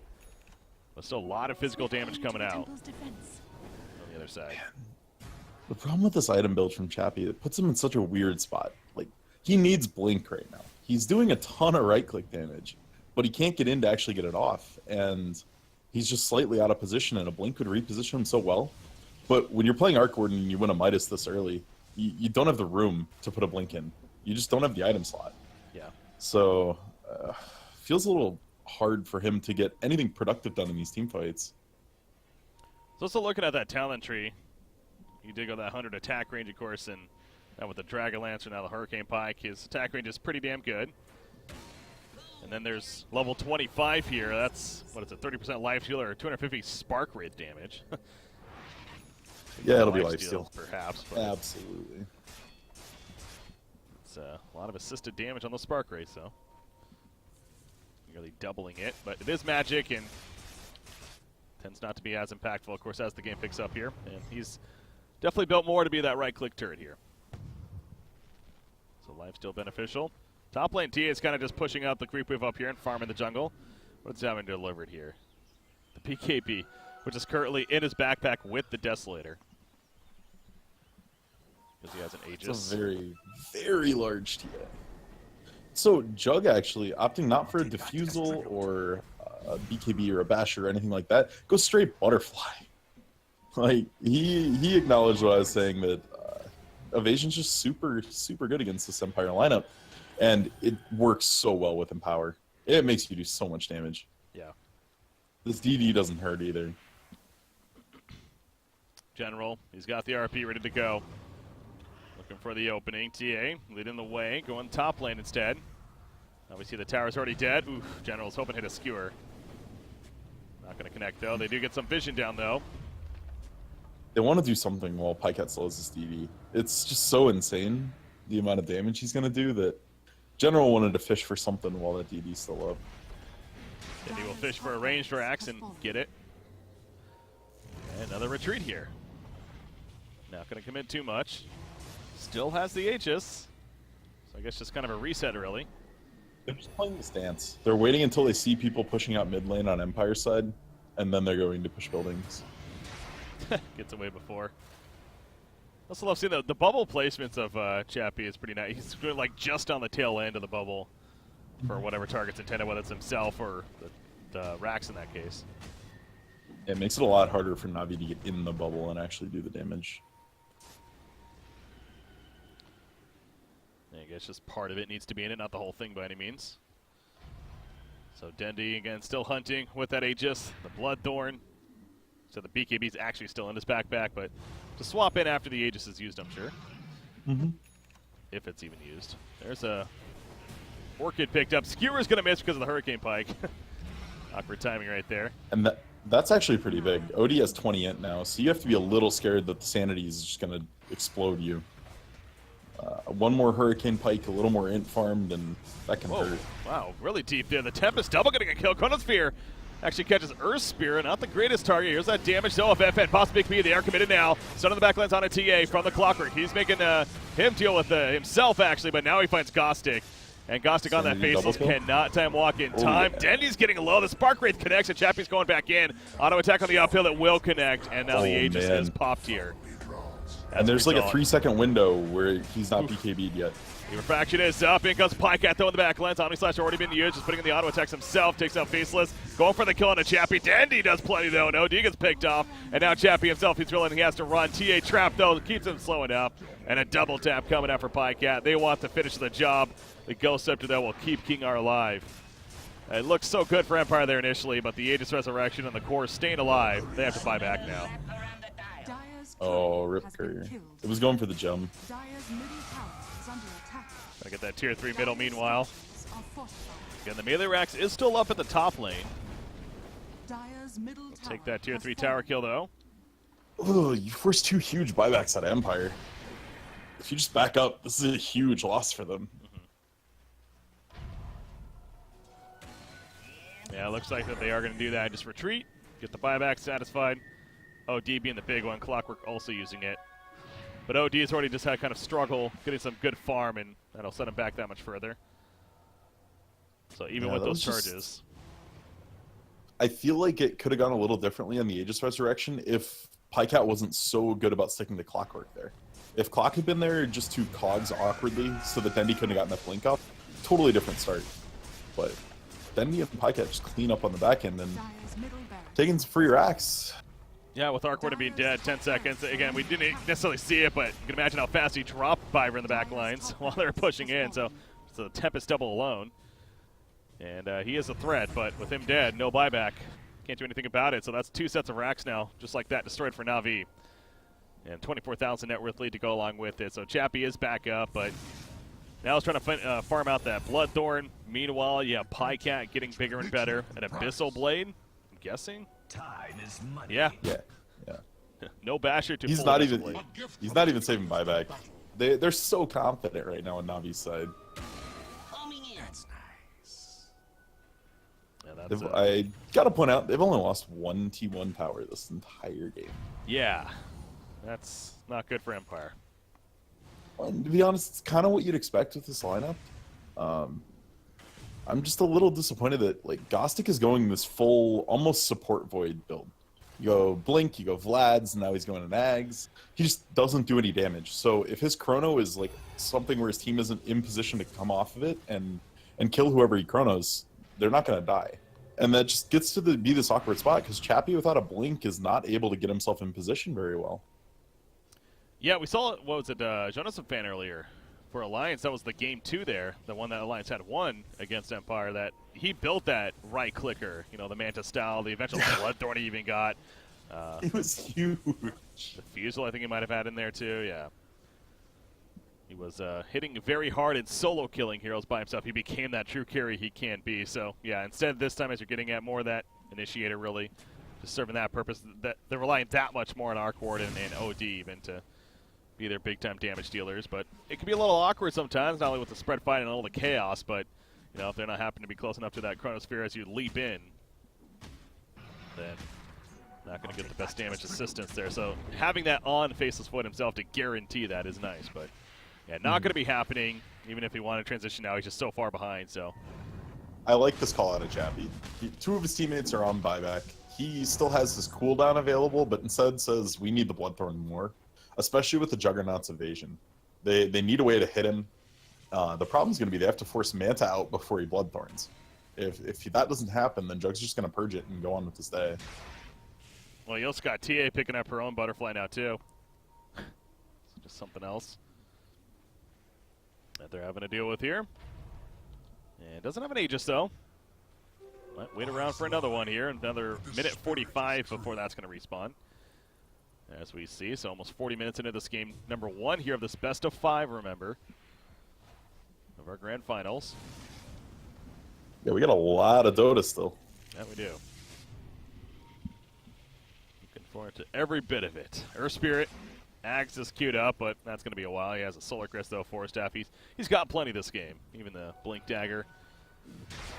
but still a lot of physical damage coming out on the other side. The problem with this item build from Chappie, it puts him in such a weird spot. Like, he needs Blink right now. He's doing a ton of right-click damage, but he can't get in to actually get it off. And he's just slightly out of position, and a Blink would reposition him so well. But when you're playing Arc Warden and you win a Midas this early, you don't have the room to put a Blink in. You just don't have the item slot. Yeah. So, feels a little hard for him to get anything productive done in these team fights. So still looking at that talent tree. You did go that 100 attack range, of course, and now with the Dragon Lancer, now the Hurricane Pike, his attack range is pretty damn good. And then there's level 25 here. That's, what is it, 30% life steal or 250 spark rate damage. Yeah, it'll be lifesteal. Perhaps. But Absolutely. it's a lot of assisted damage on the spark rates, though. Nearly doubling it, but it is magic and tends not to be as impactful, of course, as the game picks up here. And he's definitely built more to be that right-click turret here. So life still beneficial. Top lane TA is kind of just pushing out the creep wave up here and farming the jungle. What's having delivered here? The PKP, which is currently in his backpack with the Desolator. Because he has an Aegis. It's a very, very large TA. So Jug actually opting not for a defusal or a BKB or a basher or anything like that, goes straight butterfly. Like he acknowledged what I was saying, that evasion's just super good against this Empire lineup, and it works so well with Empower. It makes you do so much damage. Yeah. This DD doesn't hurt either. General, he's got the RP ready to go. Looking for the opening. TA leading the way, going top lane instead. Now we see the tower's already dead. Oof, General's hoping to hit a skewer. Not going to connect though. They do get some vision down though. They want to do something while Pycat slows this DD. It's just so insane, the amount of damage he's going to do, that General wanted to fish for something while that DD's still up. And he will fish for a ranged Rax and get it. And another retreat here. Not going to commit too much. Still has the Aegis. So I guess just kind of a reset, really. They're just playing this dance. They're waiting until they see people pushing out mid lane on Empire side, and then they're going to push buildings. Gets away before. Also love seeing the bubble placements of Chappie is pretty nice. He's going like just on the tail end of the bubble for whatever target's intended, whether it's himself or the Rax in that case. It makes it a lot harder for Navi to get in the bubble and actually do the damage. I guess just part of it needs to be in it, not the whole thing by any means. So Dendy again still hunting with that Aegis, the Bloodthorn. So the BKB's actually still in his backpack, but to swap in after the Aegis is used, I'm sure. If it's even used. There's a Orchid picked up. Skewer's going to miss because of the Hurricane Pike. Awkward timing right there. And that's actually pretty big. OD has 20 int now, so you have to be a little scared that the Sanity is just going to explode you. One more Hurricane Pike, a little more int farmed, and that can hurt. Wow, really deep there. The Tempest double getting a kill. Chronosphere actually catches Earth Spear, not the greatest target. Here's that damage though of FN. Possibly B, they are committed now. Stun on the backlands on a TA from the Clockwork. He's making him deal with himself actually, but now he finds Gostic. And Gostic on that Faceless cannot time walk in time. Dendy's getting low. The Spark Wraith connects, and Chappie's going back in. Auto attack on the uphill, it will connect, and now the Aegis is popped here. And there's like a 3-second window where he's not BKB'd yet. The refraction is up. In comes Pycat though in the back lens. Omni-Slash already been used. Just putting in the auto attacks himself. Takes out Faceless. Going for the kill on a Chappie. Dandy does plenty though. No, D gets picked off. And now Chappie himself, he's realizing he has to run. TA trap though. Keeps him slowing up. And a double tap coming out for Pycat. They want to finish the job. The Ghost Scepter though will keep Kingar alive. It looks so good for Empire there initially, but the Aegis Resurrection and the core staying alive. They have to buy back now. Oh, Rip Courier. It was going for the gem. Gotta get that tier 3 middle meanwhile. Again, the melee Rax is still up at the top lane. Take that tier 3 tower kill though. Ugh, you forced 2 huge buybacks out of Empire. If you just back up, this is a huge loss for them. Yeah, it looks like that they are going to do that. Just retreat, get the buyback satisfied. OD being the big one, Clockwork also using it. But OD has already just had kind of struggle getting some good farm, and that'll set him back that much further. So even with those charges. I feel like it could have gone a little differently on the Aegis Resurrection if Pycat wasn't so good about sticking to Clockwork there. If Clock had been there just 2 cogs awkwardly so that Dendy couldn't have gotten that blink off, totally different start. But Dendy and Pycat just clean up on the back end and taking some free racks. Yeah, with Arcwarden being dead, 10 seconds. Again, we didn't necessarily see it, but you can imagine how fast he dropped Byver in the back lines while they were pushing in. So it's a Tempest double alone. And he is a threat, but with him dead, no buyback. Can't do anything about it. So that's 2 sets of racks now, just like that, destroyed for Na'Vi. And 24,000 net worth lead to go along with it. So Chappie is back up, but now he's trying to farm out that Bloodthorn. Meanwhile, you have Pycat getting bigger and better. An Abyssal Blade, I'm guessing. Time is money. Yeah. No basher to He's full not Abyssal even Blade. he's not even saving buyback. They're so confident right now on Navi's side. Homing in. Yeah, that's I gotta point out they've only lost 1 T1 tower this entire game. yeah, that's not good for Empire. And to be honest, it's kind of what you'd expect with this lineup. I'm just a little disappointed that like Gostic is going this full almost support void build. You go Blink, you go Vlad's, and now he's going to Nags. He just doesn't do any damage. So if his Chrono is like something where his team isn't in position to come off of it and kill whoever he Chronos, they're not going to die. And that just gets to be this awkward spot because Chappie without a Blink is not able to get himself in position very well. Yeah, we saw, what was it, Jonas fan earlier for Alliance. That was the game 2 there, the one that Alliance had won against Empire, that he built that right clicker, you know, the Manta style, the eventual Bloodthorn he even got. It was huge. The Fusel I think he might have had in there too, yeah. He was hitting very hard and solo killing heroes by himself. He became that true carry he can be. So, yeah, instead this time as you're getting at more of that Initiator really just serving that purpose, that they're relying that much more on Arc Ward and OD even to be their big-time damage dealers. But it can be a little awkward sometimes, not only with the spread fight and all the chaos, but, you know, if they're not happening to be close enough to that Chronosphere as you leap in, then not going to get the best damage assistance there. So having that on Faceless Void himself to guarantee that is nice, but yeah, not going to be happening. Even if he wanted to transition now, he's just so far behind. So I like this call out of Chappie. 2 of his teammates are on buyback. He still has his cooldown available, but instead says we need the Bloodthorn more, especially with the Juggernaut's evasion. They need a way to hit him. The problem's going to be they have to force Manta out before he Bloodthorns. If that doesn't happen, then Jug's just going to purge it and go on with his day. Well, you also got TA picking up her own butterfly now too. Just something else that they're having to deal with here. And doesn't have an Aegis though. Might wait around for another one here. Another minute 45 before that's going to respawn. As we see, so almost 40 minutes into this game number 1 here of this best of 5, remember, of our grand finals. Yeah, we got a lot of Dota still. Yeah, we do. Looking forward to every bit of it. Earth Spirit, Axe is queued up, but that's going to be a while. He has a Solar Crest, though, Force Staff. He's got plenty this game. Even the Blink Dagger.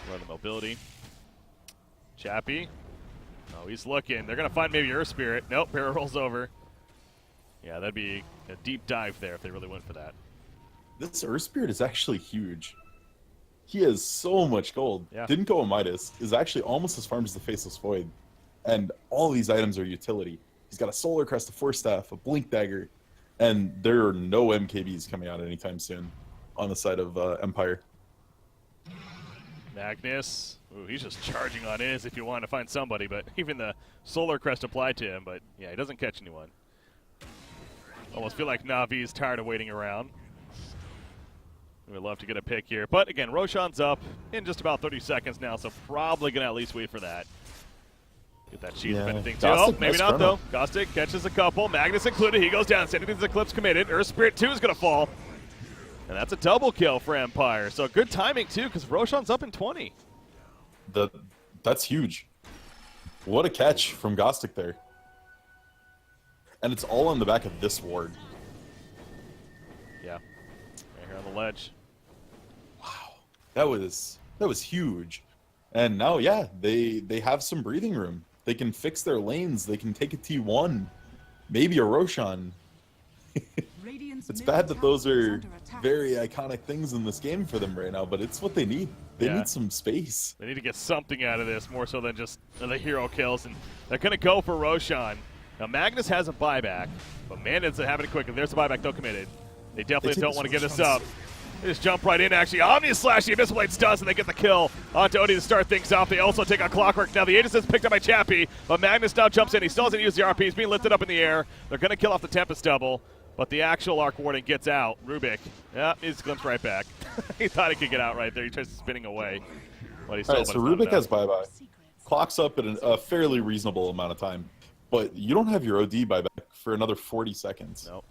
Love the mobility. Chappie. Oh, he's looking. They're going to find maybe Earth Spirit. Nope, barrel rolls over. Yeah, that'd be a deep dive there if they really went for that. This Earth Spirit is actually huge. He has so much gold. Yeah. Didn't go on Midas. Is actually almost as farmed as the Faceless Void. And all these items are utility. He's got a Solar Crest, a Force Staff, a Blink Dagger, and there are no MKBs coming out anytime soon on the side of Empire. Magnus. Ooh, he's just charging on in as if you want to find somebody, but even the Solar Crest applied to him, but yeah, he doesn't catch anyone. Almost feel like Navi's tired of waiting around. We'd love to get a pick here. But again, Roshan's up in just about 30 seconds now, so probably going to at least wait for that. Get that cheese if anything, too. Oh, maybe not, though. Gostic catches a couple. Magnus included. He goes down. Sanity's Eclipse committed. Earth Spirit 2 is going to fall. And that's a double kill for Empire. So good timing, too, because Roshan's up in 20. That's huge. What a catch from Gostic there. And it's all on the back of this ward. Yeah. Right here on the ledge. Wow. That was huge. And now, yeah, they have some breathing room. They can fix their lanes. They can take a T1. Maybe a Roshan. It's bad that those are very iconic things in this game for them right now, but it's what they need. They need some space. They need to get something out of this, more so than just the hero kills, and they're going to go for Roshan. Now, Magnus has a buyback, but Mandan's having it quickly. There's the buyback, though, committed. They definitely don't want to give this up. They just jump right in, actually. Obvious slash, the Abyssal Blades does, and they get the kill onto Odie to start things off. They also take a Clockwork. Now, the Aegis is picked up by Chappie, but Magnus now jumps in. He still doesn't use the RP. He's being lifted up in the air. They're going to kill off the Tempest double, but the actual Arc Warden gets out. Rubik, yeah, he's glimpsed right back. He thought he could get out right there. He tries spinning away. But he's still so Rubik has buyback. Clock's up at a fairly reasonable amount of time, but you don't have your OD buyback for another 40 seconds. Nope.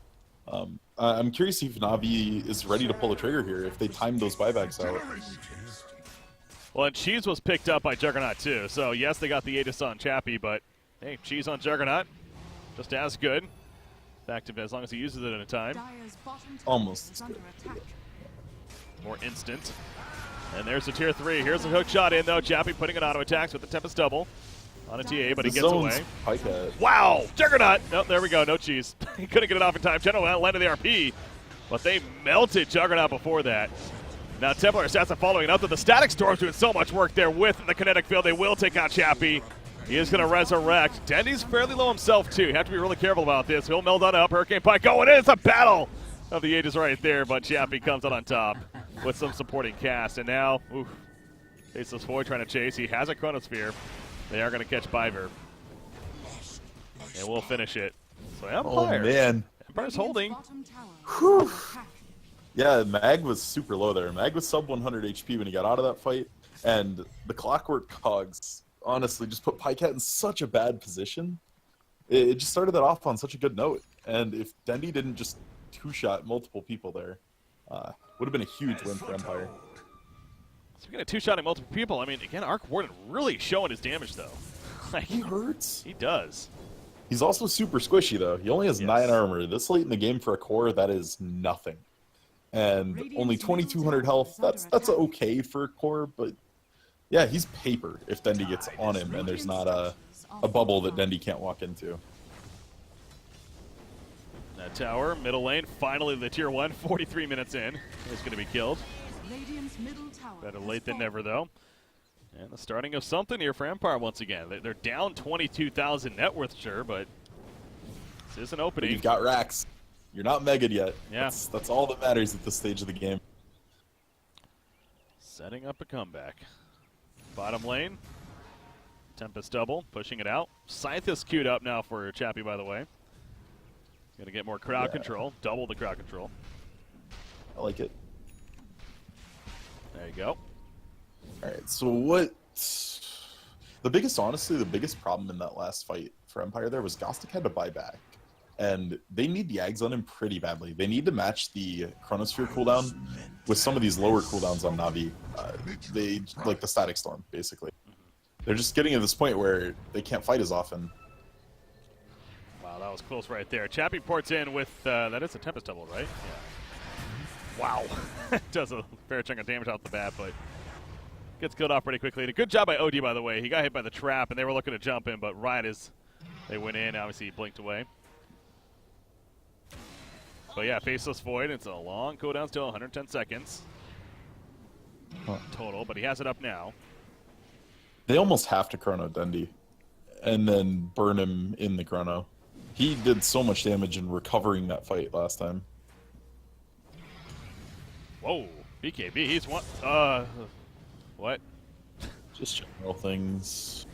I'm curious if Navi is ready to pull the trigger here, if they time those buybacks out. Well, and Cheese was picked up by Juggernaut, too. So, yes, they got the Aegis on Chappie, but, hey, Cheese on Juggernaut, just as good. Active as long as he uses it at a time. Almost. More instant. And there's the tier 3. Here's a hook shot in, though. Chappie putting an auto attacks with the Tempest double on a TA, but he gets away. Wow! Juggernaut! Oh, there we go. No cheese. He couldn't get it off in time. General landed the RP, but they melted Juggernaut before that. Now Templar Assassin following up. The Static Storm's doing so much work there with the kinetic field. They will take out Chappie. He is going to resurrect. Dendy's fairly low himself, too. You have to be really careful about this. He'll meld on up. Hurricane Pike going in. It's a battle of the ages right there, but Chappie comes out on top with some supporting cast. And now, Faceless Void trying to chase. He has a Chronosphere. They are going to catch Biver. And we'll finish it. So Empire. Oh, man. Empire's holding. Bottom tower Whew. under attack. Yeah, Mag was super low there. Mag was sub 100 HP when he got out of that fight. And the Clockwork Cogs, honestly, just put Pycat in such a bad position. It just started that off on such a good note. And if Dendy didn't just two-shot multiple people there, would have been a huge win for Empire. Speaking of two-shotting multiple people, I mean, again, Arc Warden really showing his damage, though. Like, He hurts. he does. He's also super squishy, though. He only has 9 armor. This late in the game for a core, that is nothing. And only 2,200 health, that's okay for a core, but yeah, he's paper if Dendy gets on him and there's not a bubble that Dendy can't walk into. That tower, middle lane, finally the tier 1, 43 minutes in, is going to be killed. Radiant's middle tower Better has late than fallen. never, though. And the starting of something here for Empire once again. They're down 22,000 net worth, sure, but this is an But opening. you've got racks. You're not Mega'd yet. Yeah. That's all that matters at this stage of the game. Setting up a comeback. Bottom lane. Tempest double, pushing it out. Scythe is queued up now for Chappie, by the way. Gonna get more crowd control. Double the crowd control. I like it. There you go. All right, so honestly, the biggest problem in that last fight for Empire there was Gostic had to buy back. And they need the Ags on him pretty badly. They need to match the Chronosphere cooldown with some of these lower cooldowns on Na'Vi. They like the Static Storm, basically. They're just getting to this point where they can't fight as often. Wow, that was close right there. Chappie ports in with, that is a Tempest double, right? Yeah. Wow. Does a fair chunk of damage off the bat, but gets killed off pretty quickly. And a good job by OD, by the way. He got hit by the trap, and they were looking to jump in, but Riot they went in. Obviously, he blinked away. But yeah, Faceless Void. It's a long cooldown still, 110 seconds total, but he has it up now. They almost have to Chrono Dendy and then burn him in the Chrono. He did so much damage in recovering that fight last time. Whoa, BKB, he's one. What? Just general things.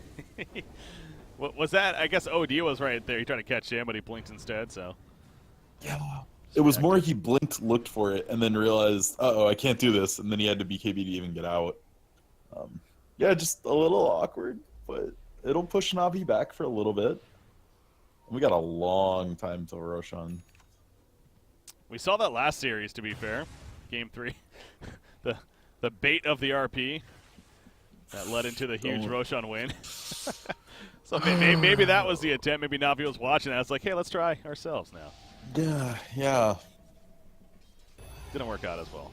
What was that? I guess OD was right there. He tried to catch him, but he blinked instead, so. Yeah. It was more he blinked, looked for it, and then realized, uh-oh, I can't do this, and then he had to BKB to even get out. Yeah, just a little awkward, but it'll push Na'Vi back for a little bit. We got a long time till Roshan. We saw that last series, to be fair. Game 3. the bait of the RP that led into the huge Roshan win. So maybe that was the attempt. Maybe Na'Vi was watching that. It's like, hey, let's try ourselves now. Yeah. Didn't work out as well.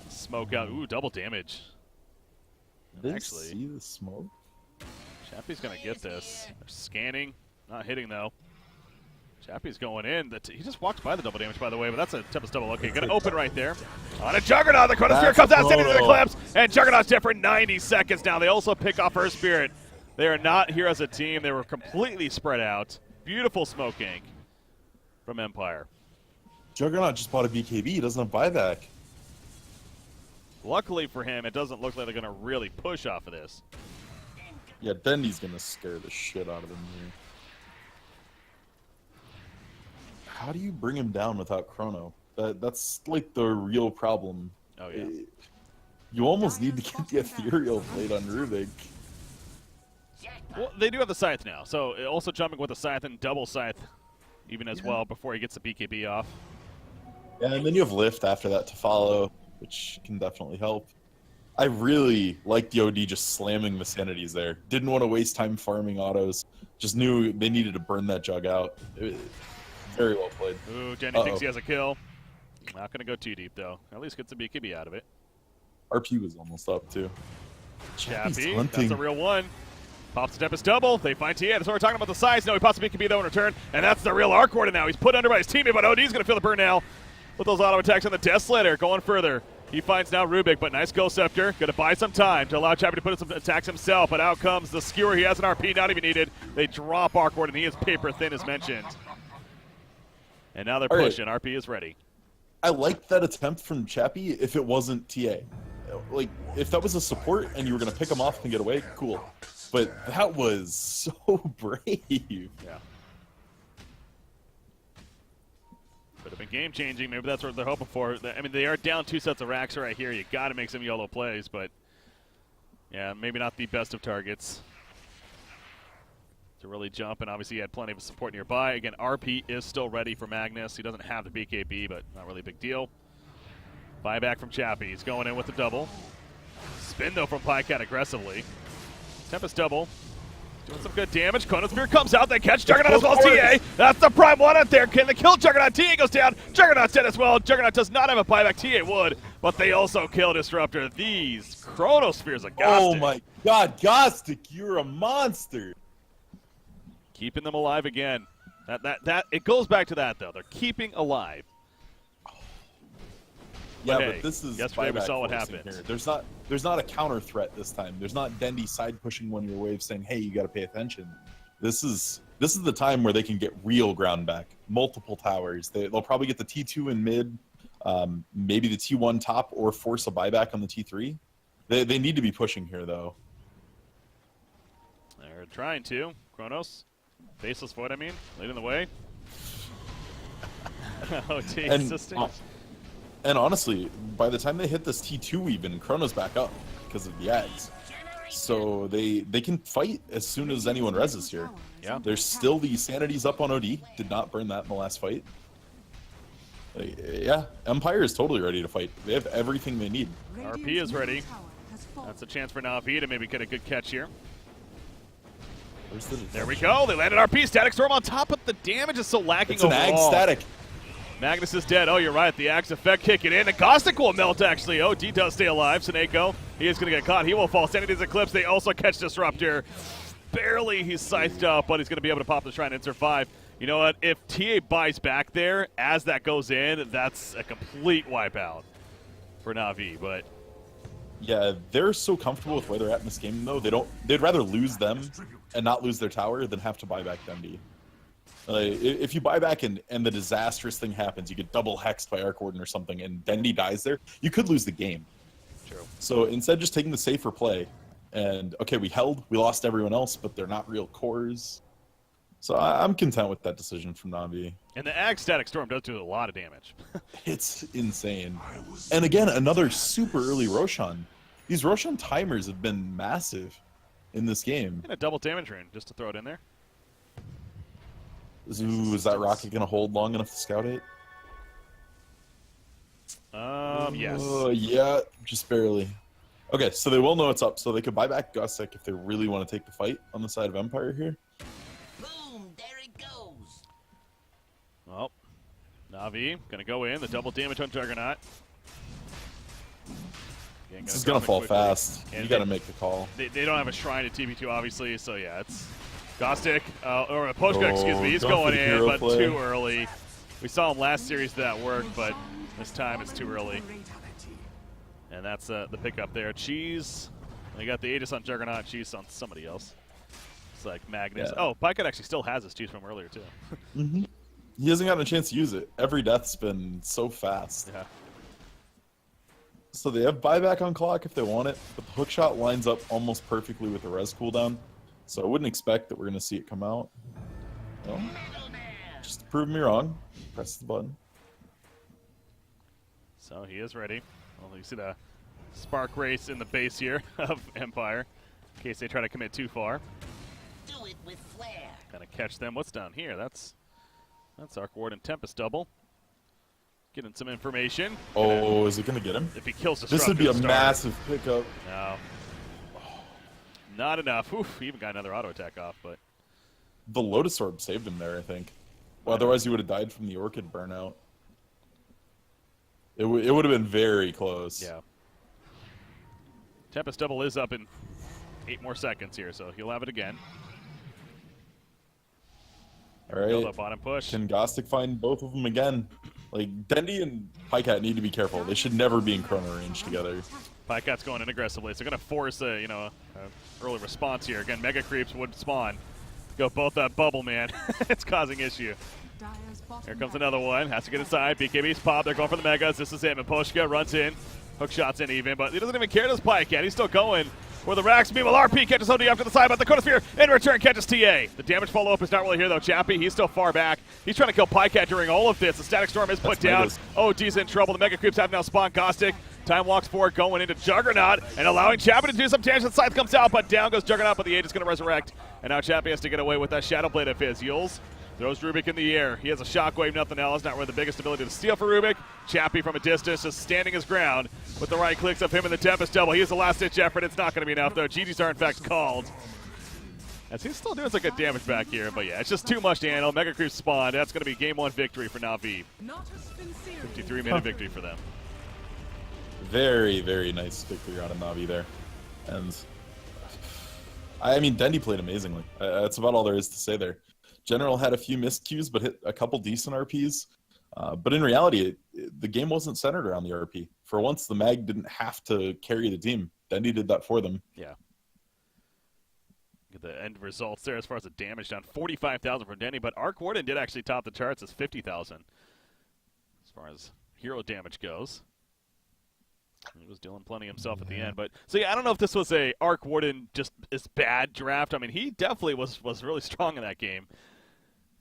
Smoke out. Ooh, double damage. Did Actually, see the smoke? Chappie's going to get this. They're scanning. Not hitting, though. Chappie's going in. He just walked by the double damage, by the way, but that's a Tempest double. Okay, going to open right there. On a Juggernaut. The Chronosphere comes out, sending to the Eclipse, and Juggernaut's dead for 90 seconds now. They also pick off Earth Spirit. They are not here as a team. They were completely spread out. Beautiful smoke gank from Empire. Juggernaut just bought a BKB. He doesn't have buyback. Luckily for him, it doesn't look like they're going to really push off of this. Yeah, Dendy's going to scare the shit out of him here. How do you bring him down without Chrono? That's like the real problem. Oh, yeah. You almost need to get the Ethereal Blade on Rubik. Well, they do have the Scythe now, so also jumping with the Scythe and double Scythe even as well before he gets the BKB off. Yeah, and then you have Lift after that to follow, which can definitely help. I really like the OD just slamming the Sanities there. Didn't want to waste time farming autos. Just knew they needed to burn that Jug out. Very well played. Ooh, Jenny thinks he has a kill. Not going to go too deep, though. At least gets the BKB out of it. RP was almost up, too. Chappie, that's a real one. Pops the Tempest double. They find TA. That's what we're talking about the size. No, he pops the BKB, though, in return. And that's the real Arc Warden now. He's put under by his teammate, but OD's going to feel the burn now with those auto attacks on the Death Slider. Going further. He finds now Rubik, but nice Ghost Scepter. Going to buy some time to allow Chappie to put in some attacks himself, but out comes the Skewer. He has an RP, not even needed. They drop Arkward, and he is paper thin as mentioned. And now they're All right. pushing. RP is ready. I liked that attempt from Chappie if it wasn't TA. Like, if that was a support and you were going to pick him off and get away, cool. But that was so brave. Yeah. Could have been game-changing. Maybe that's what they're hoping for. I mean, they are down 2 sets of racks right here. You got to make some YOLO plays, but yeah, maybe not the best of targets to really jump. And obviously, he had plenty of support nearby. Again, RP is still ready for Magnus. He doesn't have the BKB, but not really a big deal. Buyback from Chappie. He's going in with the double. Spin, though, from Pycat aggressively. Tempest double. Doing some good damage. Chronosphere comes out. They catch Juggernaut as well as TA. That's the prime one out there. Can they kill Juggernaut? TA goes down. Juggernaut's dead as well. Juggernaut does not have a buyback. TA would, but they also kill Disruptor. These Chronospheres are Gostic. Oh my god, Gostic, you're a monster. Keeping them alive again. It goes back to that, though. They're keeping alive. Yeah, hey, but this is yesterday we buyback saw what forcing happened. here. There's not a counter threat this time. There's not Dendy side pushing one of your waves saying, "Hey, you got to pay attention." This is the time where they can get real ground back. Multiple towers. They'll probably get the T2 in mid, maybe the T1 top, or force a buyback on the T3. They need to be pushing here though. They're trying to. Kronos. Faceless Void, I mean. Leading the way. OT assisting. And honestly, by the time they hit this T2 even, Chrono's back up because of the ads. So they can fight as soon as anyone reses here. Yeah. There's still the Sanities up on OD. Did not burn that in the last fight. Yeah, Empire is totally ready to fight. They have everything they need. RP is ready. That's a chance for Na'Vi to maybe get a good catch here. There we go. They landed RP. Static Storm on top, but the damage is so lacking It's an ag overall. static. Magnus is dead. Oh, you're right. The axe effect kicking in. The Gostic will melt, actually. OD does stay alive. Seneko, he is going to get caught. He will fall. Sanity's Eclipse. They also catch Disruptor. Barely he's scythed up, but he's going to be able to pop the Shrine and survive. You know what? If TA buys back there, as that goes in, that's a complete wipeout for Na'Vi. But Yeah, they're so comfortable with where they're at in this game, though. They'd rather lose them and not lose their tower than have to buy back Dendy. If you buy back and the disastrous thing happens, you get double hexed by Arc Warden or something, and Dendy dies there, you could lose the game. true. So instead, just taking the safer play, and okay, we lost everyone else, but they're not real cores. So I'm content with that decision from Na'Vi. And the Ag Static Storm does do a lot of damage. It's insane. And again, another super early Roshan. These Roshan timers have been massive in this game. And a double damage rune, just to throw it in there. Ooh, is that rocket going to hold long enough to scout it? Yes. Yeah, just barely. Okay, so they will know it's up, so they could buy back Gusek if they really want to take the fight on the side of Empire here. Boom, there it goes. Well, Na'Vi gonna go in. The double damage on Juggernaut. Again, This is going to fall fast. And You got to make the call. They don't have a shrine at TB2, obviously, so yeah, it's Gostic, or a Postcard, excuse me. He's going going for the in, hero but play. too early. We saw him last series that worked, but this time it's too early. And that's the pickup there. Cheese. They got the Aegis on Juggernaut, Cheese on somebody else. It's like Magnus. Yeah. Oh, Pycat actually still has his Cheese from earlier, too. He hasn't gotten a chance to use it. Every death's been so fast. Yeah. So they have buyback on clock if they want it, but the hookshot lines up almost perfectly with the res cooldown. So I wouldn't expect that we're going to see it come out. Well, just to prove me wrong, press the button. So he is ready. Well, you see the spark race in the base here of Empire, in case they try to commit too far. Do it with flair. Kind of catch them. What's down here? That's Arc Ward and Tempest double. Getting some information. Oh, is it going to get him? If he kills This would be a Disruptor, massive pickup. No. Not enough. Oof, he even got another auto attack off, but The Lotus Orb saved him there, I think. Well, otherwise he would have died from the Orchid burnout. It would have been very close. yeah. Tempest double is up in 8 more seconds here, so he'll have it again. All right. Build up on him, push. Can Gostic find both of them again? Like, Dendi and Pycat need to be careful. They should never be in chrono range together. Pycat's going in aggressively, so going to force a early response here. Again, Mega Creeps would spawn. Go both that bubble, man. It's causing issue. Here comes another one. Has to get inside. BKB's pop. They're going for the Megas. This is him. And Poshka runs in. Hook shots in even, but he doesn't even care, does Pycat. He's still going for the racks. Meanwhile, RP catches OD after the side, but the Qualifier in return catches TA. The damage follow-up is not really here, though. Chappie, he's still far back. He's trying to kill Pycat during all of this. The Static Storm is put down. OD's in trouble. The Mega Creeps have now spawned Gostic. Time walks forward, going into Juggernaut, and allowing Chappie to do some damage. The scythe comes out, but down goes Juggernaut, but the 8 is going to resurrect. And now Chappie has to get away with that Shadow Blade of his. Yules throws Rubik in the air. He has a shockwave, nothing else. Not really the biggest ability to steal for Rubik. Chappie from a distance, just standing his ground with the right clicks of him and the Tempest double. He is the last-ditch effort. It's not going to be enough, though. GGs are, in fact, called. As he's still doing some good damage back here, but yeah, it's just too much to handle. Mega Creep spawned. That's going to be game 1 victory for Navi. 53-minute victory for them. Very, very nice victory out of Navi there. And, I mean, Dendi played amazingly. That's about all there is to say there. General had a few missed cues, but hit a couple decent RPs. But in reality, the game wasn't centered around the RP. For once, the Mag didn't have to carry the team. Dendi did that for them. Yeah. Get the end results there as far as the damage done. 45,000 from Dendi, but Arc Warden did actually top the charts as 50,000 as far as hero damage goes. He was dealing plenty himself at the end. But so yeah, I don't know if this was a Arc Warden just as bad draft. I mean, he definitely was really strong in that game.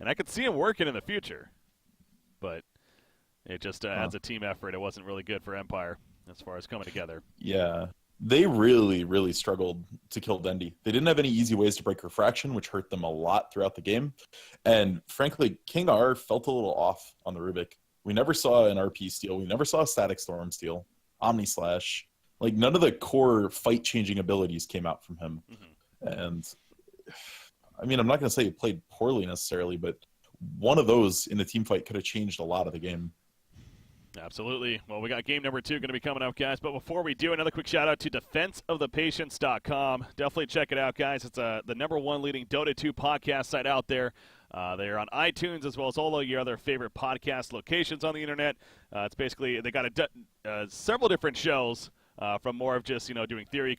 And I could see him working in the future. But it just as a team effort, it wasn't really good for Empire as far as coming together. Yeah. They really, really struggled to kill Dendi. They didn't have any easy ways to break Refraction, which hurt them a lot throughout the game. And frankly, King R felt a little off on the Rubik. We never saw an RP steal. We never saw a Static Storm steal. Omni Slash. Like, none of the core fight-changing abilities came out from him. And, I mean, I'm not going to say he played poorly necessarily, but one of those in the team fight could have changed a lot of the game. Absolutely. Well, we got game number 2 going to be coming up, guys. But before we do, another quick shout-out to defenseofthepatience.com. Definitely check it out, guys. It's the #1 leading Dota 2 podcast site out there. They're on iTunes as well as all of your other favorite podcast locations on the internet. It's basically, they got several different shows from more of just, doing theory,